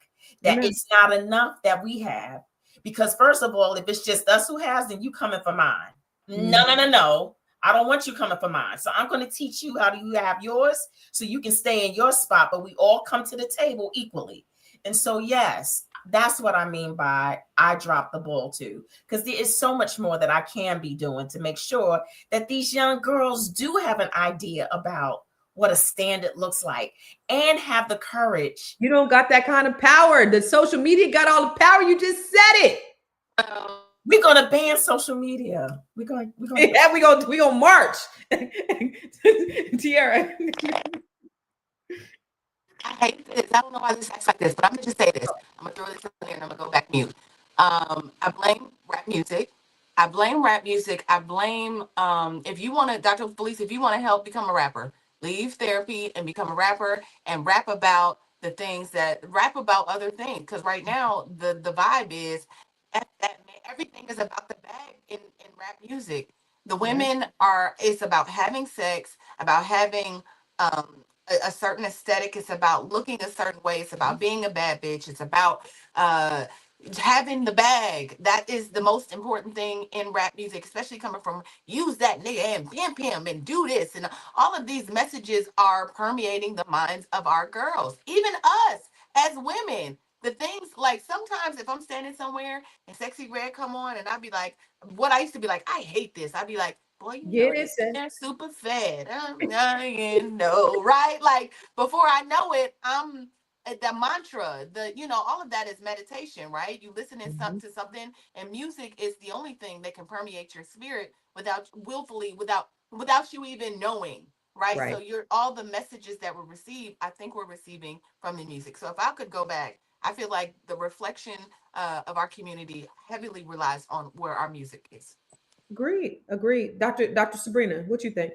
That Amen. It's not enough that we have. Because first of all, if it's just us who has, then you coming for mine. No. I don't want you coming for mine. So I'm going to teach you how do you have yours so you can stay in your spot, but we all come to the table equally. And so, yes, that's what I mean by I dropped the ball too, because there is so much more that I can be doing to make sure that these young girls do have an idea about what a standard looks like and have the courage. You don't got that kind of power. The social media got all the power. You just said it. We're gonna ban social media. We're gonna march. Tiara. I hate this. I don't know why this acts like this, but I'm gonna just say this. I'm gonna throw this in there and I'm gonna go back mute. I blame rap music. I blame if you want to, Dr. Felice, if you want to help become a rapper, leave therapy and become a rapper and rap about other things. Because right now the vibe is that everything is about the bag in rap music. The women it's about having sex, about having a certain aesthetic. It's about looking a certain way. It's about being a bad bitch. It's about having the bag. That is the most important thing in rap music, especially coming from use that nigga and pimp him and do this. And all of these messages are permeating the minds of our girls, even us as women. The things like sometimes if I'm standing somewhere and Sexy Red come on and I'd be like, what I used to be like, I hate this. I'd be like, boy, they're super fed. Right? Like before I know it, I'm the mantra, all of that is meditation, right? You listen to something, and music is the only thing that can permeate your spirit without you even knowing, right? So all the messages that we receive, I think we're receiving from the music. So if I could go back, I feel like the reflection of our community heavily relies on where our music is. Agreed. Dr. Sabrina, what you think?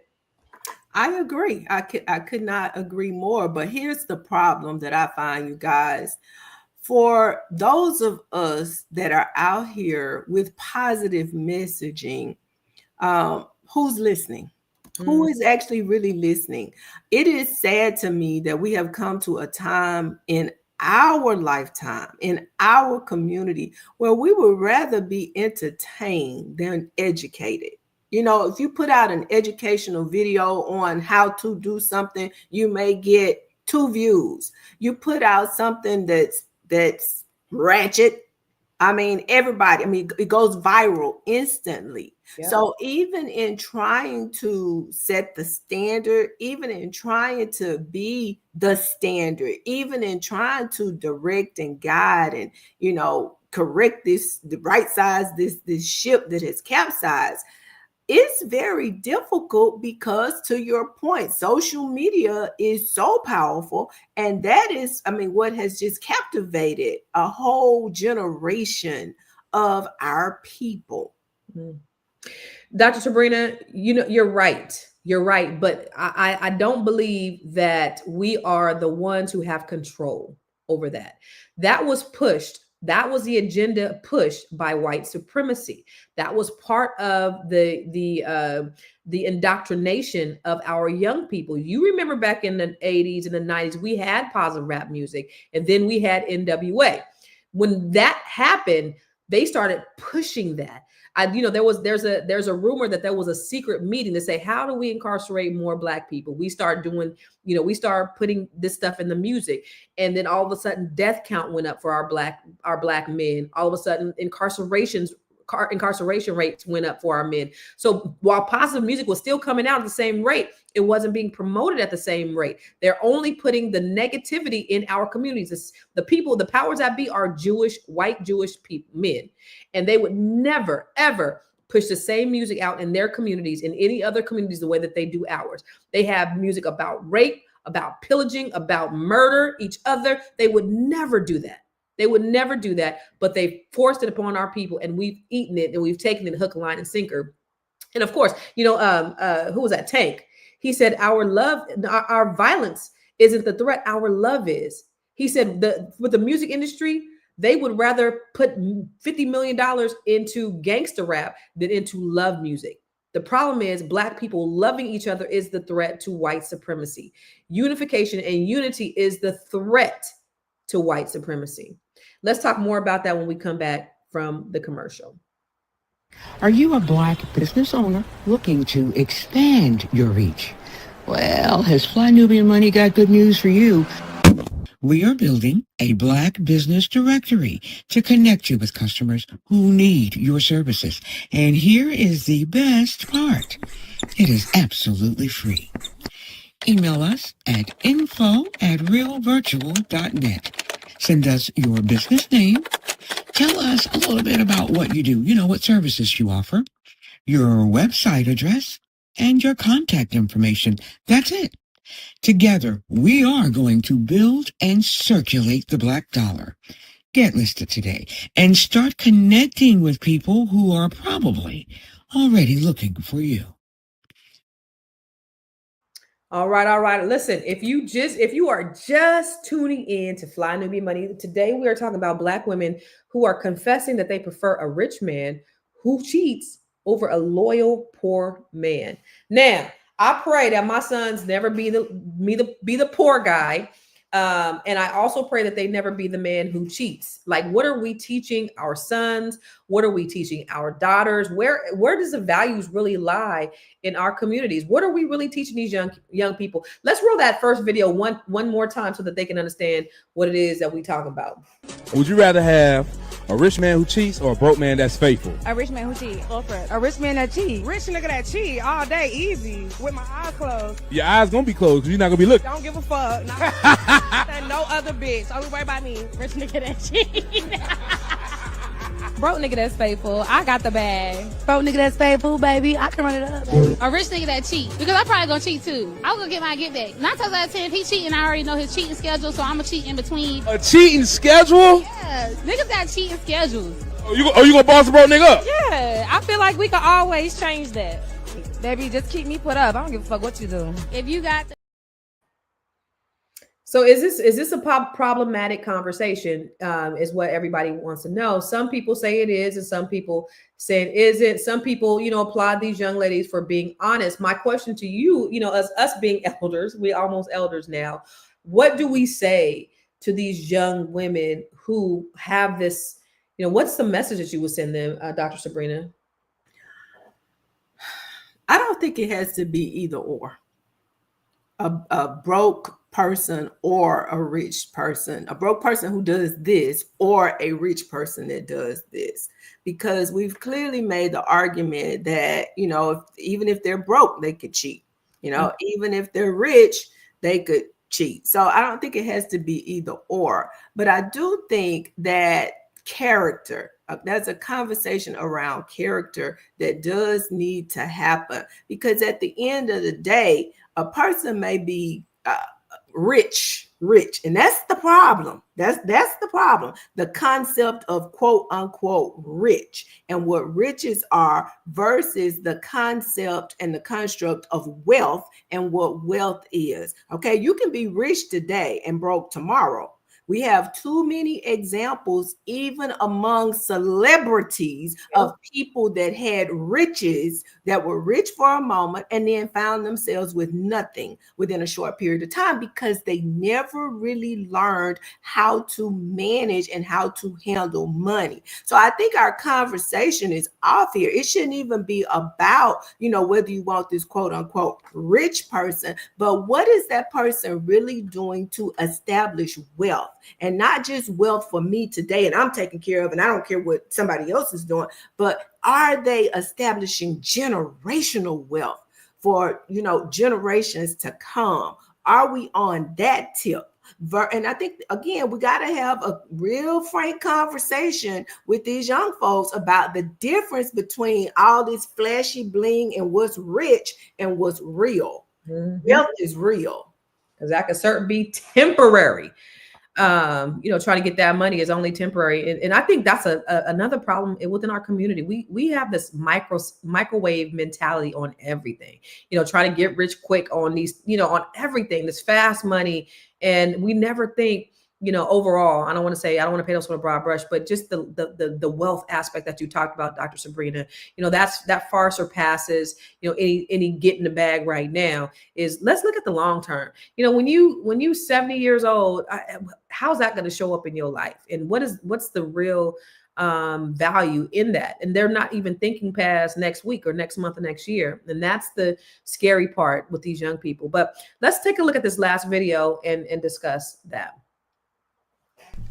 I agree. I could not agree more. But here's the problem that I find, you guys. For those of us that are out here with positive messaging, who's listening? Who is actually really listening? It is sad to me that we have come to a time in our lifetime, in our community, where we would rather be entertained than educated. If you put out an educational video on how to do something, you may get 2 views. You put out something that's ratchet. It goes viral instantly. Yeah. So even in trying to set the standard, even in trying to be the standard, even in trying to direct and guide and, correct the right size, this ship that has capsized, it's very difficult because, to your point, social media is so powerful. And that is, what has just captivated a whole generation of our people. Mm-hmm. Dr. Sabrina, you're right. You're right. But I don't believe that we are the ones who have control over that. That was pushed. That was the agenda pushed by white supremacy. That was part of the indoctrination of our young people. You remember back in the 80s and the 90s, we had positive rap music, and then we had NWA. When that happened, they started pushing that. There's a rumor that there was a secret meeting to say, how do we incarcerate more Black people? We start doing, we start putting this stuff in the music, and then all of a sudden death count went up for our black men. All of a sudden incarceration rates went up for our men. So while positive music was still coming out at the same rate, it wasn't being promoted at the same rate. They're only putting the negativity in our communities. The powers that be are white Jewish men. And they would never, ever push the same music out in their communities, in any other communities, the way that they do ours. They have music about rape, about pillaging, about murder each other. They would never do that. They would never do that, but they forced it upon our people, and we've eaten it, and we've taken it hook, line, and sinker. And of course, who was that? Tank. He said, our violence isn't the threat. Our love is. He said with the music industry, they would rather put $50 million into gangster rap than into love music. The problem is Black people loving each other is the threat to white supremacy. Unification and unity is the threat to white supremacy. Let's talk more about that when we come back from the commercial. Are you a Black business owner looking to expand your reach? Well, has Fly Nubian Money got good news for you? We are building a Black business directory to connect you with customers who need your services. And here is the best part. It is absolutely free. Email us at info@realvirtual.net. Send us your business name. Tell us a little bit about what you do, what services you offer, your website address, and your contact information. That's it. Together, we are going to build and circulate the Black dollar. Get listed today and start connecting with people who are probably already looking for you. All right. Listen, if you are just tuning in to Fly Nubian Money, today we are talking about Black women who are confessing that they prefer a rich man who cheats over a loyal poor man. Now, I pray that my sons never be the poor guy. And I also pray that they never be the man who cheats. Like, what are we teaching our sons? What are we teaching our daughters? Where does the values really lie in our communities? What are we really teaching these young people? Let's roll that first video one more time so that they can understand what it is that we talk about. Would you rather have a rich man who cheats or a broke man that's faithful? A rich man who cheat. Go for it. A rich man that cheat. Rich nigga that cheat all day, easy, with my eyes closed. Your eyes gonna be closed because you're not gonna be looking. Don't give a fuck. No other bitch. Only worry about me. Rich nigga that cheat. Broke nigga that's faithful. I got the bag. Broke nigga that's faithful, baby. I can run it up, baby. A rich nigga that cheat, because I'm probably gonna cheat too. I'm gonna get my get back. 9 times out of 10, if he cheating, I already know his cheating schedule, so I'm gonna cheat in between. A cheating schedule? Yes, niggas got cheating schedules. Oh, you gonna boss a broke nigga up? Yeah, I feel like we can always change that. Baby, just keep me put up. I don't give a fuck what you do. If you got So is this a problematic conversation? Is what everybody wants to know. Some people say it is, and some people say it isn't. Some people, applaud these young ladies for being honest. My question to you, us being elders, we're almost elders now. What do we say to these young women who have this? What's the message that you would send them, Dr. Sabrina? I don't think it has to be either or. A broke person or a rich person, a broke person who does this or a rich person that does this, because we've clearly made the argument that, even if they're broke, they could cheat, even if they're rich, they could cheat. So I don't think it has to be either or, but I do think that character, there's a conversation around character that does need to happen, because at the end of the day, a person may be rich, and that's the problem. That's the problem. The concept of quote unquote rich and what riches are versus the concept and the construct of wealth and what wealth is. Okay, you can be rich today and broke tomorrow, We have too many examples, even among celebrities, of people that had riches, that were rich for a moment and then found themselves with nothing within a short period of time because they never really learned how to manage and how to handle money. So I think our conversation is off here. It shouldn't even be about, whether you want this quote unquote rich person, but what is that person really doing to establish wealth? And not just wealth for me today, and I'm taken care of, and I don't care what somebody else is doing, but are they establishing generational wealth for, generations to come? Are we on that tip? And I think, again, we got to have a real frank conversation with these young folks about the difference between all this flashy bling and what's rich and what's real. Wealth is real. Because that could certainly be temporary. Trying to get that money is only temporary. And I think that's another problem within our community. We have this microwave mentality on everything, trying to get rich quick on these, on everything, this fast money. And we never think, overall, I don't want to paint us with a broad brush, but just the wealth aspect that you talked about, Dr. Sabrina, that far surpasses, any get in the bag right now. Is let's look at the long term. When you 70 years old, how's that going to show up in your life? And what's the real value in that? And they're not even thinking past next week or next month or next year. And that's the scary part with these young people. But let's take a look at this last video and discuss that.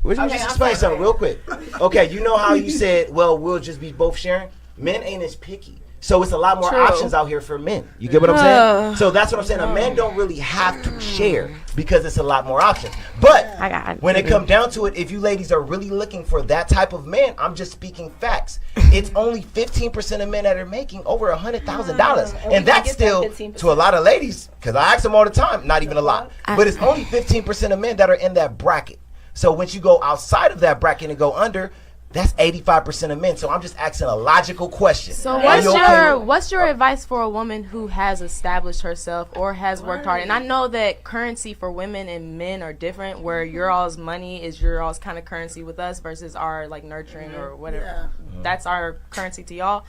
Would you just explain something real quick? Okay, you know how you said, well, we'll just be both sharing? Men ain't as picky. So it's a lot more options out here for men. You get what I'm saying? So that's what I'm saying. A man don't really have to share because it's a lot more options. But when it comes down to it, if you ladies are really looking for that type of man, I'm just speaking facts. It's only 15% of men that are making over $100,000. And that's still, to a lot of ladies, because I ask them all the time, not even a lot. But it's only 15% of men that are in that bracket. So once you go outside of that bracket and go under, that's 85% of men. So I'm just asking a logical question. So what's your advice for a woman who has established herself or has worked hard? And I know that currency for women and men are different, where your all's money is your all's kind of currency with us versus our like nurturing or whatever. That's our currency to y'all.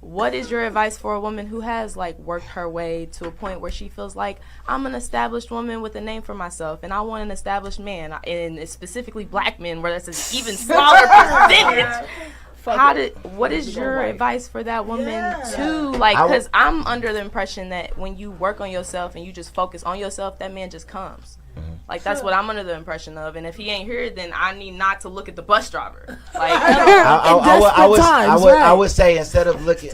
What is your advice for a woman who has like worked her way to a point where she feels like I'm an established woman with a name for myself and I want an established man, and specifically black men where that's an even smaller percentage? What is your advice for that woman too? Like, because I'm under the impression that when you work on yourself and you just focus on yourself, that man just comes. Like, that's what I'm under the impression of. And if he ain't here, then I need not to look at the bus driver. Like, I would say instead of looking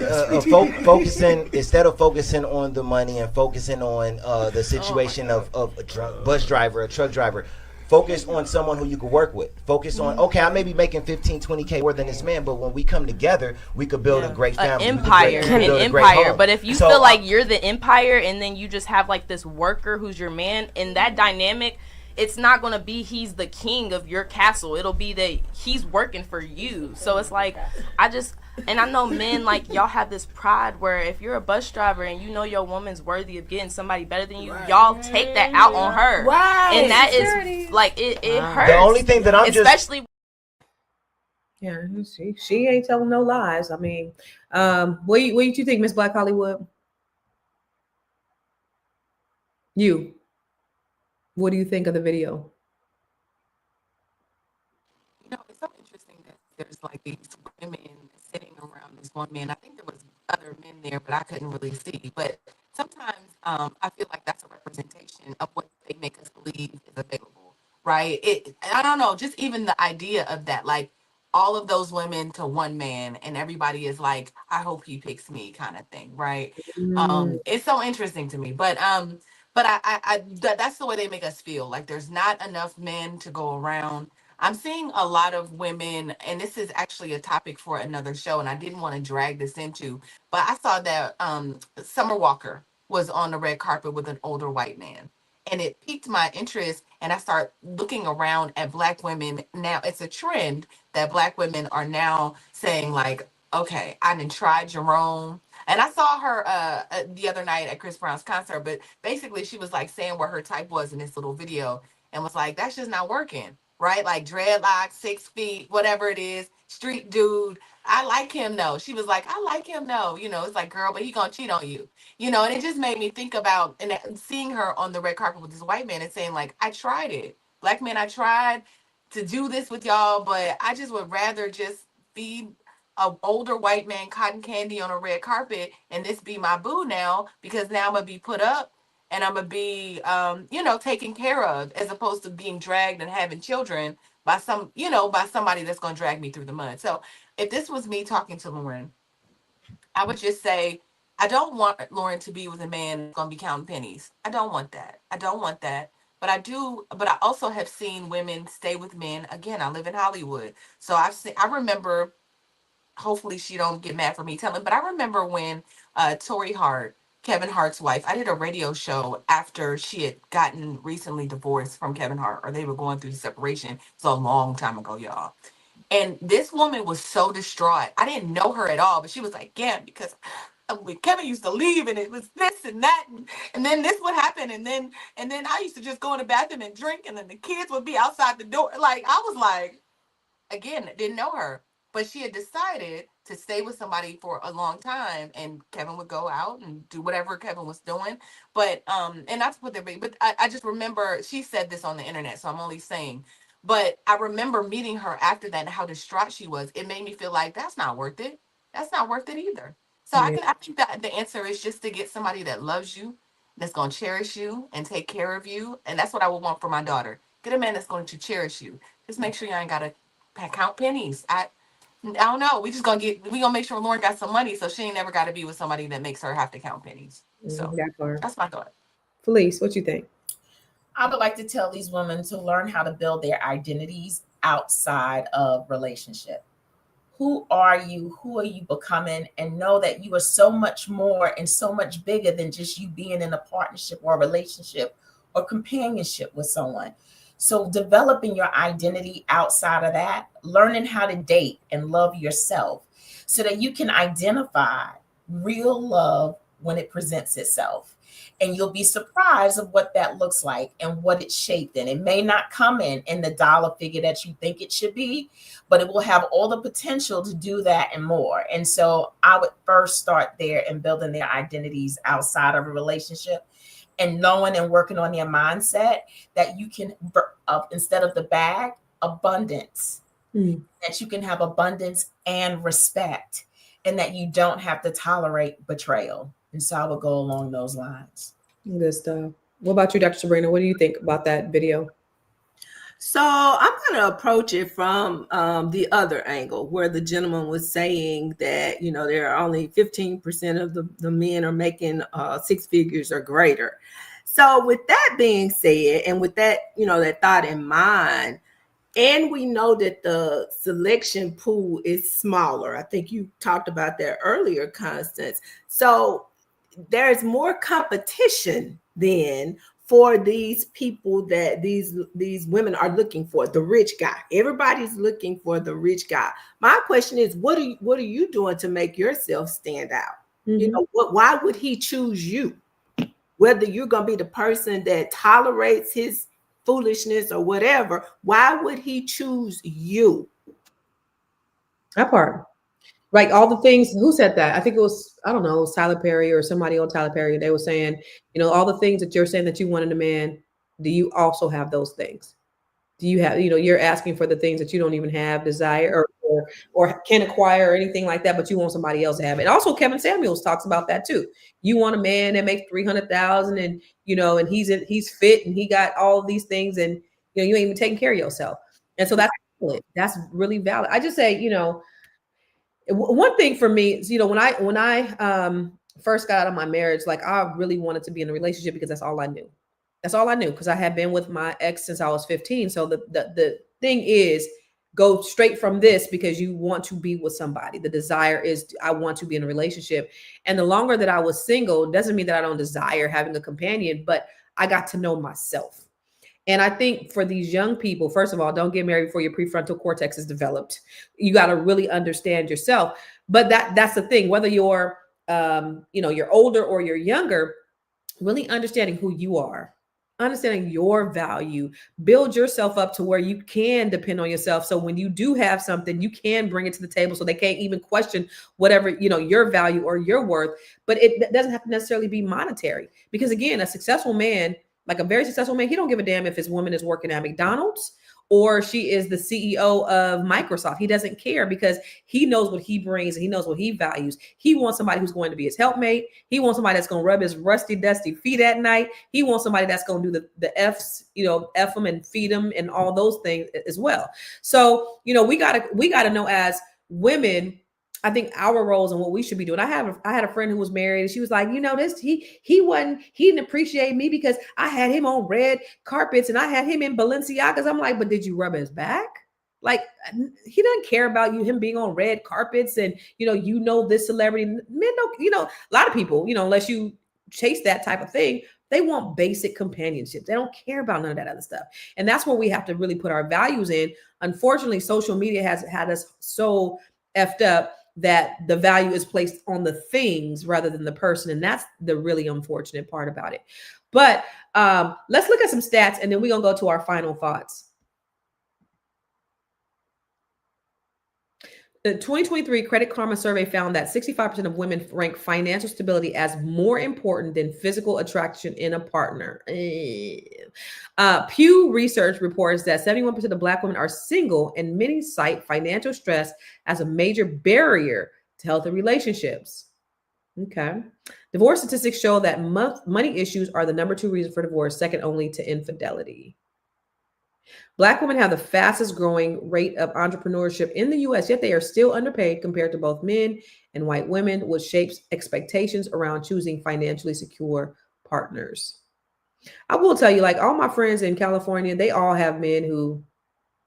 focusing on the money and focusing on the situation of a bus driver, a truck driver, focus on someone who you can work with. Focus on, okay, I may be making 15, 20K more than this man, but when we come together, we could build a great family. An empire. But if you feel like you're the empire and then you just have like this worker who's your man, in that dynamic, it's not going to be he's the king of your castle. It'll be that he's working for you. So it's like, and I know men, like, y'all have this pride where if you're a bus driver and you know your woman's worthy of getting somebody better than you, y'all take that out on her. And that is, like, it hurts. The only thing that I'm especially she ain't telling no lies. I mean, what do you think, Miss Black Hollywood? What do you think of the video? It's so interesting that there's like these women sitting around this one man. I think there was other men there, but I couldn't really see. But sometimes I feel like that's a representation of what they make us believe is available, right? I don't know, just even the idea of that, like all of those women to one man, and everybody is like, I hope he picks me, kind of thing, right? It's so interesting to me, but that's the way they make us feel. Like there's not enough men to go around. I'm seeing a lot of women, and this is actually a topic for another show, and I didn't want to drag this into, but I saw that Summer Walker was on the red carpet with an older white man, and it piqued my interest, and I start looking around at Black women. Now it's a trend that Black women are now saying like, okay, I done tried Jerome. And I saw her the other night at Chris Brown's concert, but basically she was like saying what her type was in this little video and was like, that's just not working. right? Like dreadlocks, 6 feet, whatever it is, street dude. I like him though. She was like, I like him though. You know, it's like, girl, but he gonna cheat on you. You know, and it just made me think about and seeing her on the red carpet with this white man and saying, like, I tried it. Black man, I tried to do this with y'all, but I just would rather just be a older white man cotton candy on a red carpet and this be my boo now, because now I'm gonna be put up and I'm gonna be you know, taken care of, as opposed to being dragged and having children by some, you know, by somebody that's gonna drag me through the mud. So if this was me talking to Lauren, I would just say, I don't want Lauren to be with a man that's gonna be counting pennies. I don't want that. I don't want that. But I also have seen women stay with men. Again, I live in Hollywood. So I remember, hopefully she don't get mad for me telling, but I remember when Tori Hart, Kevin Hart's wife, I did a radio show after she had gotten recently divorced from Kevin Hart, or they were going through the separation. It was a long time ago, y'all. And this woman was so distraught. I didn't know her at all, but she was like, yeah, because Kevin used to leave and it was this and that. And then this would happen. And then I used to just go in the bathroom and drink. And then the kids would be outside the door. Like, I was like, again, didn't know her. But she had decided to stay with somebody for a long time, and Kevin would go out and do whatever Kevin was doing. But and not to put their big, but I just remember she said this on the internet, so I'm only saying. But I remember meeting her after that and how distraught she was. It made me feel like that's not worth it. That's not worth it either. So I think that the answer is just to get somebody that loves you, that's gonna cherish you and take care of you, and that's what I would want for my daughter. Get a man that's going to cherish you. Just make sure you ain't gotta count pennies. I don't know. We gonna make sure Lauren got some money, so she ain't never got to be with somebody that makes her have to count pennies. So that's my thought. Felice, what you think? I would like to tell these women to learn how to build their identities outside of relationship. Who are you? Who are you becoming? And know that you are so much more and so much bigger than just you being in a partnership or a relationship or companionship with someone. So developing your identity outside of that, learning how to date and love yourself so that you can identify real love when it presents itself. And you'll be surprised of what that looks like and what it's shaped in. It may not come in the dollar figure that you think it should be, but it will have all the potential to do that and more. And so I would first start there and building their identities outside of a relationship, and knowing and working on your mindset that you can, instead of the bag, abundance, that you can have abundance and respect, and that you don't have to tolerate betrayal. And so I would go along those lines. Good stuff. What about you, Dr. Sabrina? What do you think about that video? So I'm going to approach it from the other angle, where the gentleman was saying that, you know, there are only 15% of the men are making 6 figures or greater. So with that being said, and with that, you know, that thought in mind, and we know that the selection pool is smaller. I think you talked about that earlier, Constance. So there's more competition then for these people that these women are looking for, the rich guy. Everybody's looking for the rich guy. My question is, what are you doing to make yourself stand out? You know, why would he choose you? Whether you're going to be the person that tolerates his foolishness or whatever, why would he choose you? That part. Like all the things, who said that? I think it was, I don't know, it was Tyler Perry or somebody on Tyler Perry. They were saying, you know, all the things that you're saying that you want in a man, do you also have those things? Do you have, you know, you're asking for the things that you don't even have desire or can acquire or anything like that, but you want somebody else to have it. And also Kevin Samuels talks about that too. You want a man that makes $300,000 and, you know, and he's fit and he got all of these things and, you know, you ain't even taking care of yourself. And so that's really valid. I just say, you know, one thing for me is, you know, when I first got out of my marriage, like I really wanted to be in a relationship because that's all I knew. That's all I knew, because I had been with my ex since I was 15. So the thing is, go straight from this because you want to be with somebody. The desire is, I want to be in a relationship. And the longer that I was single, doesn't mean that I don't desire having a companion, but I got to know myself. And I think for these young people, first of all, don't get married before your prefrontal cortex is developed. You got to really understand yourself. But that's the thing, whether you're, you know, you're older or you're younger, really understanding who you are understanding your value, build yourself up to where you can depend on yourself. So when you do have something, you can bring it to the table so they can't even question whatever, your value or your worth. But it doesn't have to necessarily be monetary, because again, a successful man, like a very successful man, he don't give a damn if his woman is working at McDonald's or she is the CEO of Microsoft. He doesn't care, because he knows what he brings and he knows what he values. He wants somebody who's going to be his helpmate. He wants somebody that's going to rub his rusty, dusty feet at night. He wants somebody that's going to do the F's, F them and feed them and all those things as well. So, we gotta know as women, I think our roles and what we should be doing. I had a friend who was married, and she was like, he didn't appreciate me because I had him on red carpets and I had him in Balenciagas. I'm like, but did you rub his back? Like, he doesn't care about him being on red carpets and this celebrity. Men don't, a lot of people, unless you chase that type of thing, they want basic companionship. They don't care about none of that other stuff. And that's where we have to really put our values in. Unfortunately, social media has had us so effed up that the value is placed on the things rather than the person. And that's the really unfortunate part about it. But let's look at some stats, and then we're going to go to our final thoughts. The 2023 Credit Karma survey found that 65% of women rank financial stability as more important than physical attraction in a partner. Pew Research reports that 71% of Black women are single, and many cite financial stress as a major barrier to healthy relationships. Okay. Divorce statistics show that money issues are the number 2 reason for divorce, second only to infidelity. Black women have the fastest growing rate of entrepreneurship in the U.S., yet they are still underpaid compared to both men and white women, which shapes expectations around choosing financially secure partners. I will tell you, like, all my friends in California, they all have men who,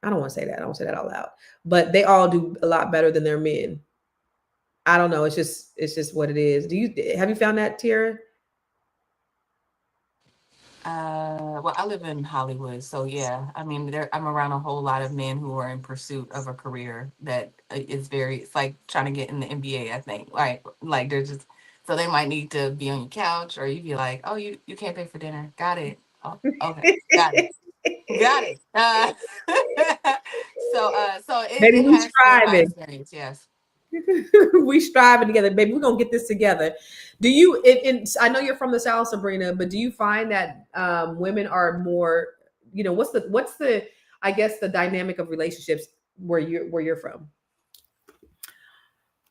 I don't want to say that. I don't say that out loud, but they all do a lot better than their men. I don't know. It's just what it is. Have you found that, Tara? Well, I live in Hollywood, so yeah. I mean, I'm around a whole lot of men who are in pursuit of a career that is it's like trying to get in the NBA, I think. Like they're just, so they might need to be on your couch, or you'd be like, oh, you can't pay for dinner. Got it. Oh, okay. Got it. Got it. So Baby, it we has been my striving. experience, yes. We striving together, baby. We're gonna get this together. Do you? I know you're from the South, Sabrina, but do you find that women are more? What's the? I guess the dynamic of relationships where you're from.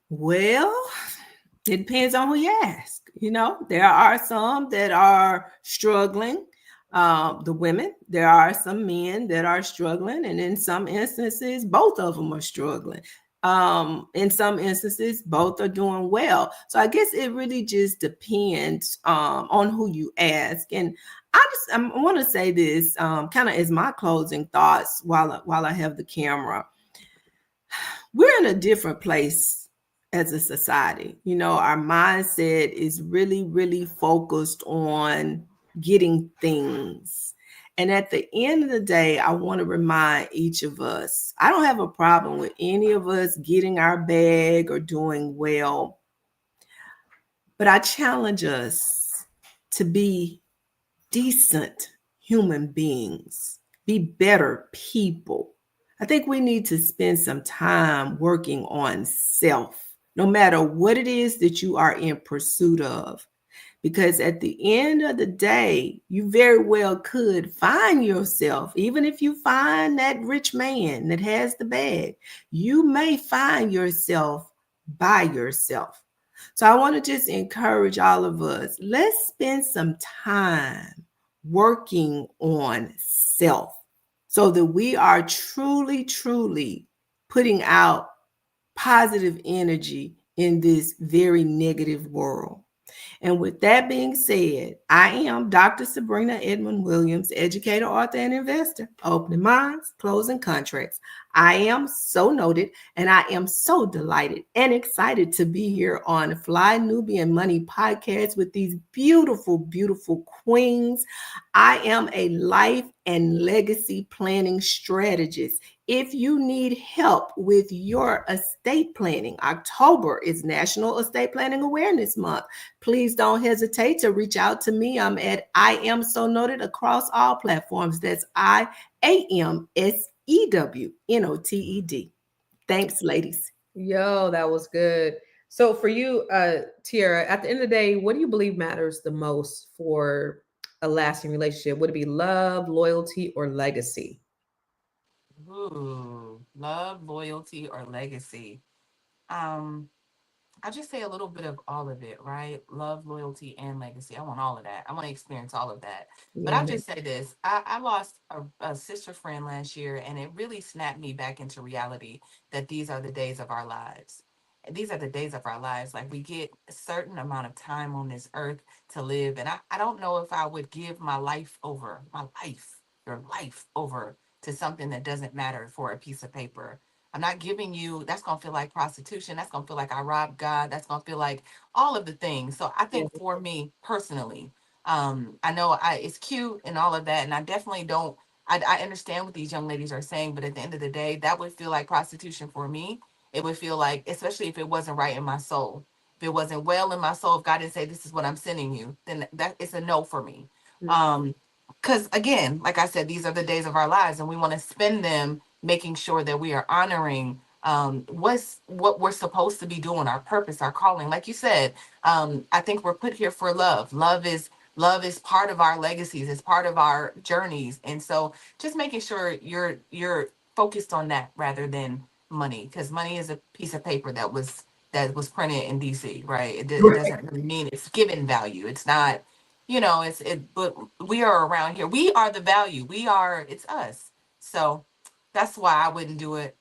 Well, it depends on who you ask. There are some that are struggling. The women, there are some men that are struggling, and in some instances, both of them are struggling. In some instances, both are doing well. So I guess it really just depends on who you ask. And I want to say this kind of as my closing thoughts while I have the camera. We're in a different place as a society. Our mindset is really, really focused on getting things. And at the end of the day, I want to remind each of us, I don't have a problem with any of us getting our bag or doing well, but I challenge us to be decent human beings, be better people. I think we need to spend some time working on self, no matter what it is that you are in pursuit of. Because at the end of the day, you very well could find yourself, even if you find that rich man that has the bag, you may find yourself by yourself. So I want to just encourage all of us, let's spend some time working on self so that we are truly, truly putting out positive energy in this very negative world. And with that being said, I am Dr. Sabrina Edmon-Williams, educator, author, and investor, opening minds, closing contracts. I am so noted, and I am so delighted and excited to be here on Fly Nubian Money podcast with these beautiful, beautiful queens. I am a life and legacy planning strategist. If you need help with your estate planning, October is National Estate Planning Awareness Month. Please don't hesitate to reach out to me. I'm at I Am So Noted across all platforms. That's IAMSEWNOTED. Thanks, ladies. Yo, that was good. So for you, Tiara, at the end of the day, what do you believe matters the most for a lasting relationship? Would it be love, loyalty, or legacy? Ooh, love, loyalty, or legacy. I just say a little bit of all of it, right? Love, loyalty, and legacy. I want all of that. I want to experience all of that. But I'll just say this. I lost a sister friend last year, and it really snapped me back into reality that these are the days of our lives. And these are the days of our lives. Like, we get a certain amount of time on this earth to live. And I don't know if I would give my life over, your life over to something that doesn't matter for a piece of paper. I'm not giving you, that's going to feel like prostitution. That's going to feel like I robbed God. That's going to feel like all of the things. So I think for me personally, I know it's cute and all of that. And I definitely don't, I understand what these young ladies are saying, but at the end of the day, that would feel like prostitution for me. It would feel like, especially if it wasn't right in my soul, if it wasn't well in my soul, if God didn't say, this is what I'm sending you, then that it's a no for me. Because again, like I said, these are the days of our lives and we want to spend them making sure that we are honoring what we're supposed to be doing, our purpose, our calling. Like you said, I think we're put here for love. Love is part of our legacies. It's part of our journeys. And so just making sure you're focused on that rather than money, because money is a piece of paper that was printed in DC, right? It doesn't really mean it's given value. It's not, but we are around here. We are the value. It's us. So that's why I wouldn't do it.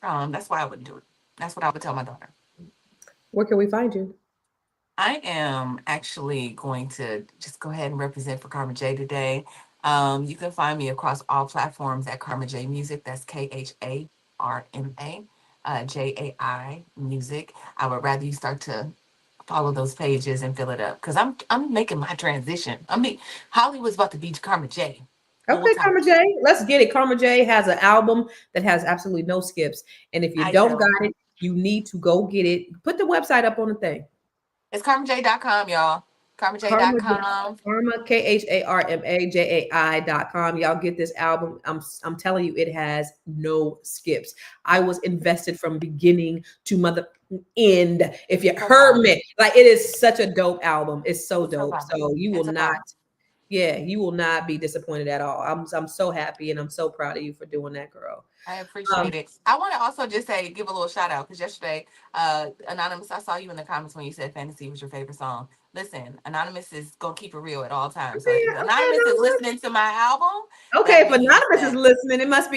That's why I wouldn't do it. That's what I would tell my daughter. Where can we find you? I am actually going to just go ahead and represent for Karma J today. You can find me across all platforms at Karma J Music. That's KHARMA JAI Music. I would rather you start to follow those pages and fill it up because I'm making my transition. Hollywood's about to be Karma J. Okay, Karma J, let's get it. Karma J has an album that has absolutely no skips. And if you don't got it, you need to go get it. Put the website up on the thing. It's KarmaJ.com, y'all. KarmaJ.com. Karma, KHARMAJAI.com. Y'all get this album. I'm telling you, it has no skips. I was invested from beginning to mother end. If you heard me, like, it is such a dope album. It's so dope. So you will not. Yeah, you will not be disappointed at all. I'm so happy and I'm so proud of you for doing that, girl. I appreciate it. I want to also just give a little shout out because yesterday, Anonymous, I saw you in the comments when you said fantasy was your favorite song. Listen, Anonymous is going to keep it real at all times. So if Anonymous is listening to my album. Okay, if Anonymous is listening, it must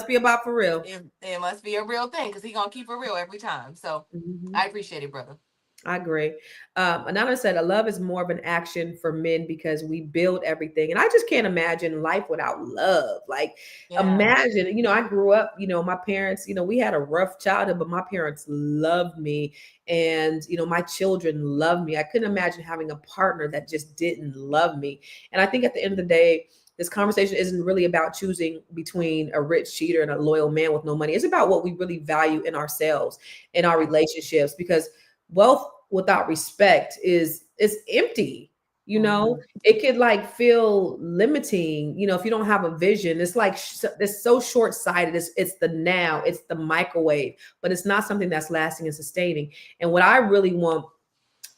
be about for real. It must be a real thing because he's going to keep it real every time. So I appreciate it, brother. I agree. Anonymous said, love is more of an action for men because we build everything. And I just can't imagine life without love. Like, imagine, I grew up, my parents, we had a rough childhood, but my parents loved me. And, my children loved me. I couldn't imagine having a partner that just didn't love me. And I think at the end of the day, this conversation isn't really about choosing between a rich cheater and a loyal man with no money. It's about what we really value in ourselves, in our relationships, because wealth without respect is empty. It could feel limiting, if you don't have a vision. It's it's so short-sighted. It's the now, it's the microwave, but it's not something that's lasting and sustaining. And what I really want,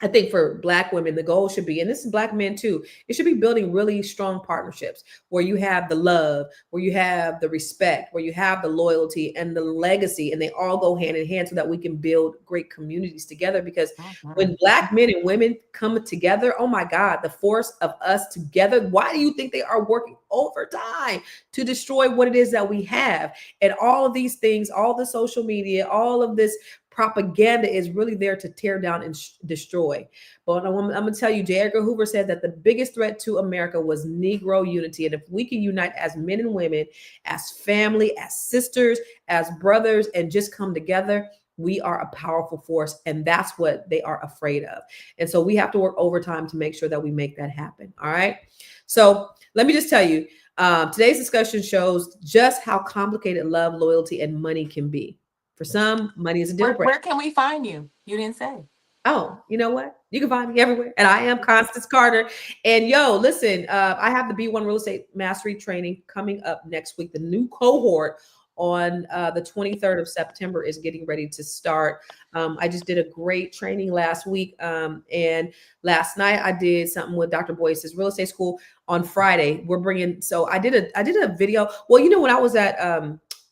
I think for Black women, the goal should be, and this is Black men too, it should be building really strong partnerships where you have the love, where you have the respect, where you have the loyalty and the legacy, and they all go hand in hand so that we can build great communities together. Because when Black men and women come together, oh my God, the force of us together, why do you think they are working overtime to destroy what it is that we have? And all of these things, all the social media, all of this propaganda is really there to tear down and destroy. But I'm going to tell you, J. Edgar Hoover said that the biggest threat to America was Negro unity. And if we can unite as men and women, as family, as sisters, as brothers, and just come together, we are a powerful force. And that's what they are afraid of. And so we have to work overtime to make sure that we make that happen. All right. So let me just tell you, Today's discussion shows just how complicated love, loyalty, and money can be. For some, money is a deal breaker. Where can we find you? You didn't say. Oh, you know what? You can find me everywhere. And I am Constance Carter. And yo, listen, I have the B1 Real Estate Mastery Training coming up next week. The new cohort on the 23rd of September is getting ready to start. I just did a great training last week. And last night I did something with Dr. Boyce's real estate school. On Friday, we're bringing, so I did a video. Well, you know, when I was at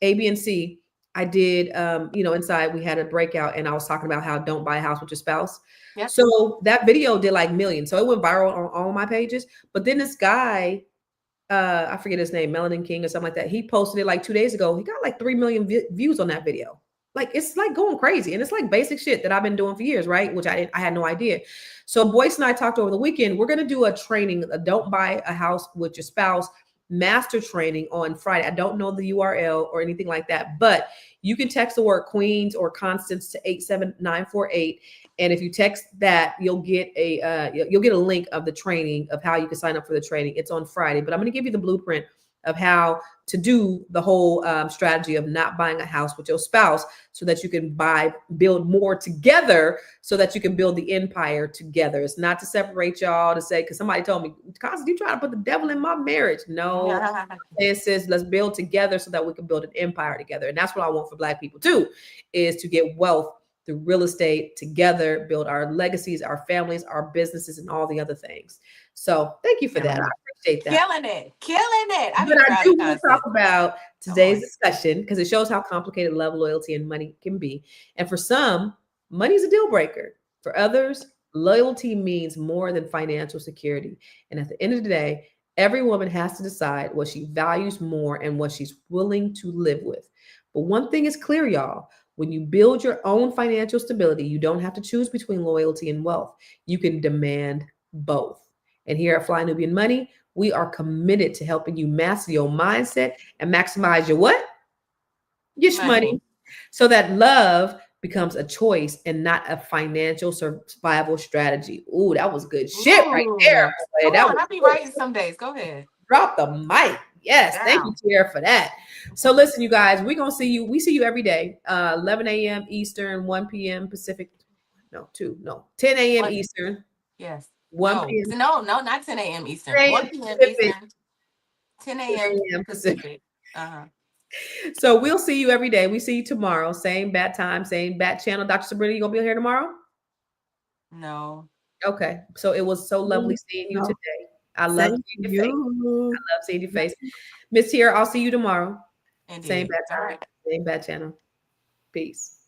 ABC, I did, inside we had a breakout and I was talking about how don't buy a house with your spouse. Yep. So that video did like millions. So it went viral on all of my pages. But then this guy, I forget his name, Melanin King or something like that. He posted it like 2 days ago. He got like 3 million views on that video. Like, it's like going crazy. And it's like basic shit that I've been doing for years, right? Which I had no idea. So Boyce and I talked over the weekend. We're going to do a training, a don't buy a house with your spouse master training on Friday. I don't know the URL or anything like that, but you can text the word Queens or Constance to 87948. And if you text that, you'll get a link of the training of how you can sign up for the training. It's on Friday, but I'm going to give you the blueprint of how to do the whole strategy of not buying a house with your spouse so that you can build more together so that you can build the empire together. It's not to separate y'all to say, because somebody told me, Constance, you trying to put the devil in my marriage. No, it says let's build together so that we can build an empire together. And that's what I want for Black people too, is to get wealth through real estate together, build our legacies, our families, our businesses, and all the other things. So thank you for that. I appreciate that. Killing it. But I do want to talk about today's discussion because it shows how complicated love, loyalty, and money can be. And for some, money is a deal breaker. For others, loyalty means more than financial security. And at the end of the day, every woman has to decide what she values more and what she's willing to live with. But one thing is clear, y'all. When you build your own financial stability, you don't have to choose between loyalty and wealth. You can demand both. And here at Fly Nubian Money, we are committed to helping you master your mindset and maximize your what? Your money. So that love becomes a choice and not a financial survival strategy. Ooh, that was good shit right there. I'll be writing some days. Go ahead. Drop the mic. Yes, thank you, Tierra, for that. So listen, you guys, we're going to see you. We see you every day, 11 a.m. Eastern, 1 p.m. Pacific. 10 a.m. Eastern. Yes. 1 p.m. No, not 10 a.m. Eastern. 1 p.m. Eastern. 10 a.m. Pacific. So we'll see you every day. We see you tomorrow. Same bat time, same bat channel. Dr. Sabrina, you going to be here tomorrow? No. Okay. So it was so lovely seeing you today. I love seeing your face. I love seeing your face. Miss Tierra, I'll see you tomorrow. Indeed. Same bat time, same bat channel. Peace.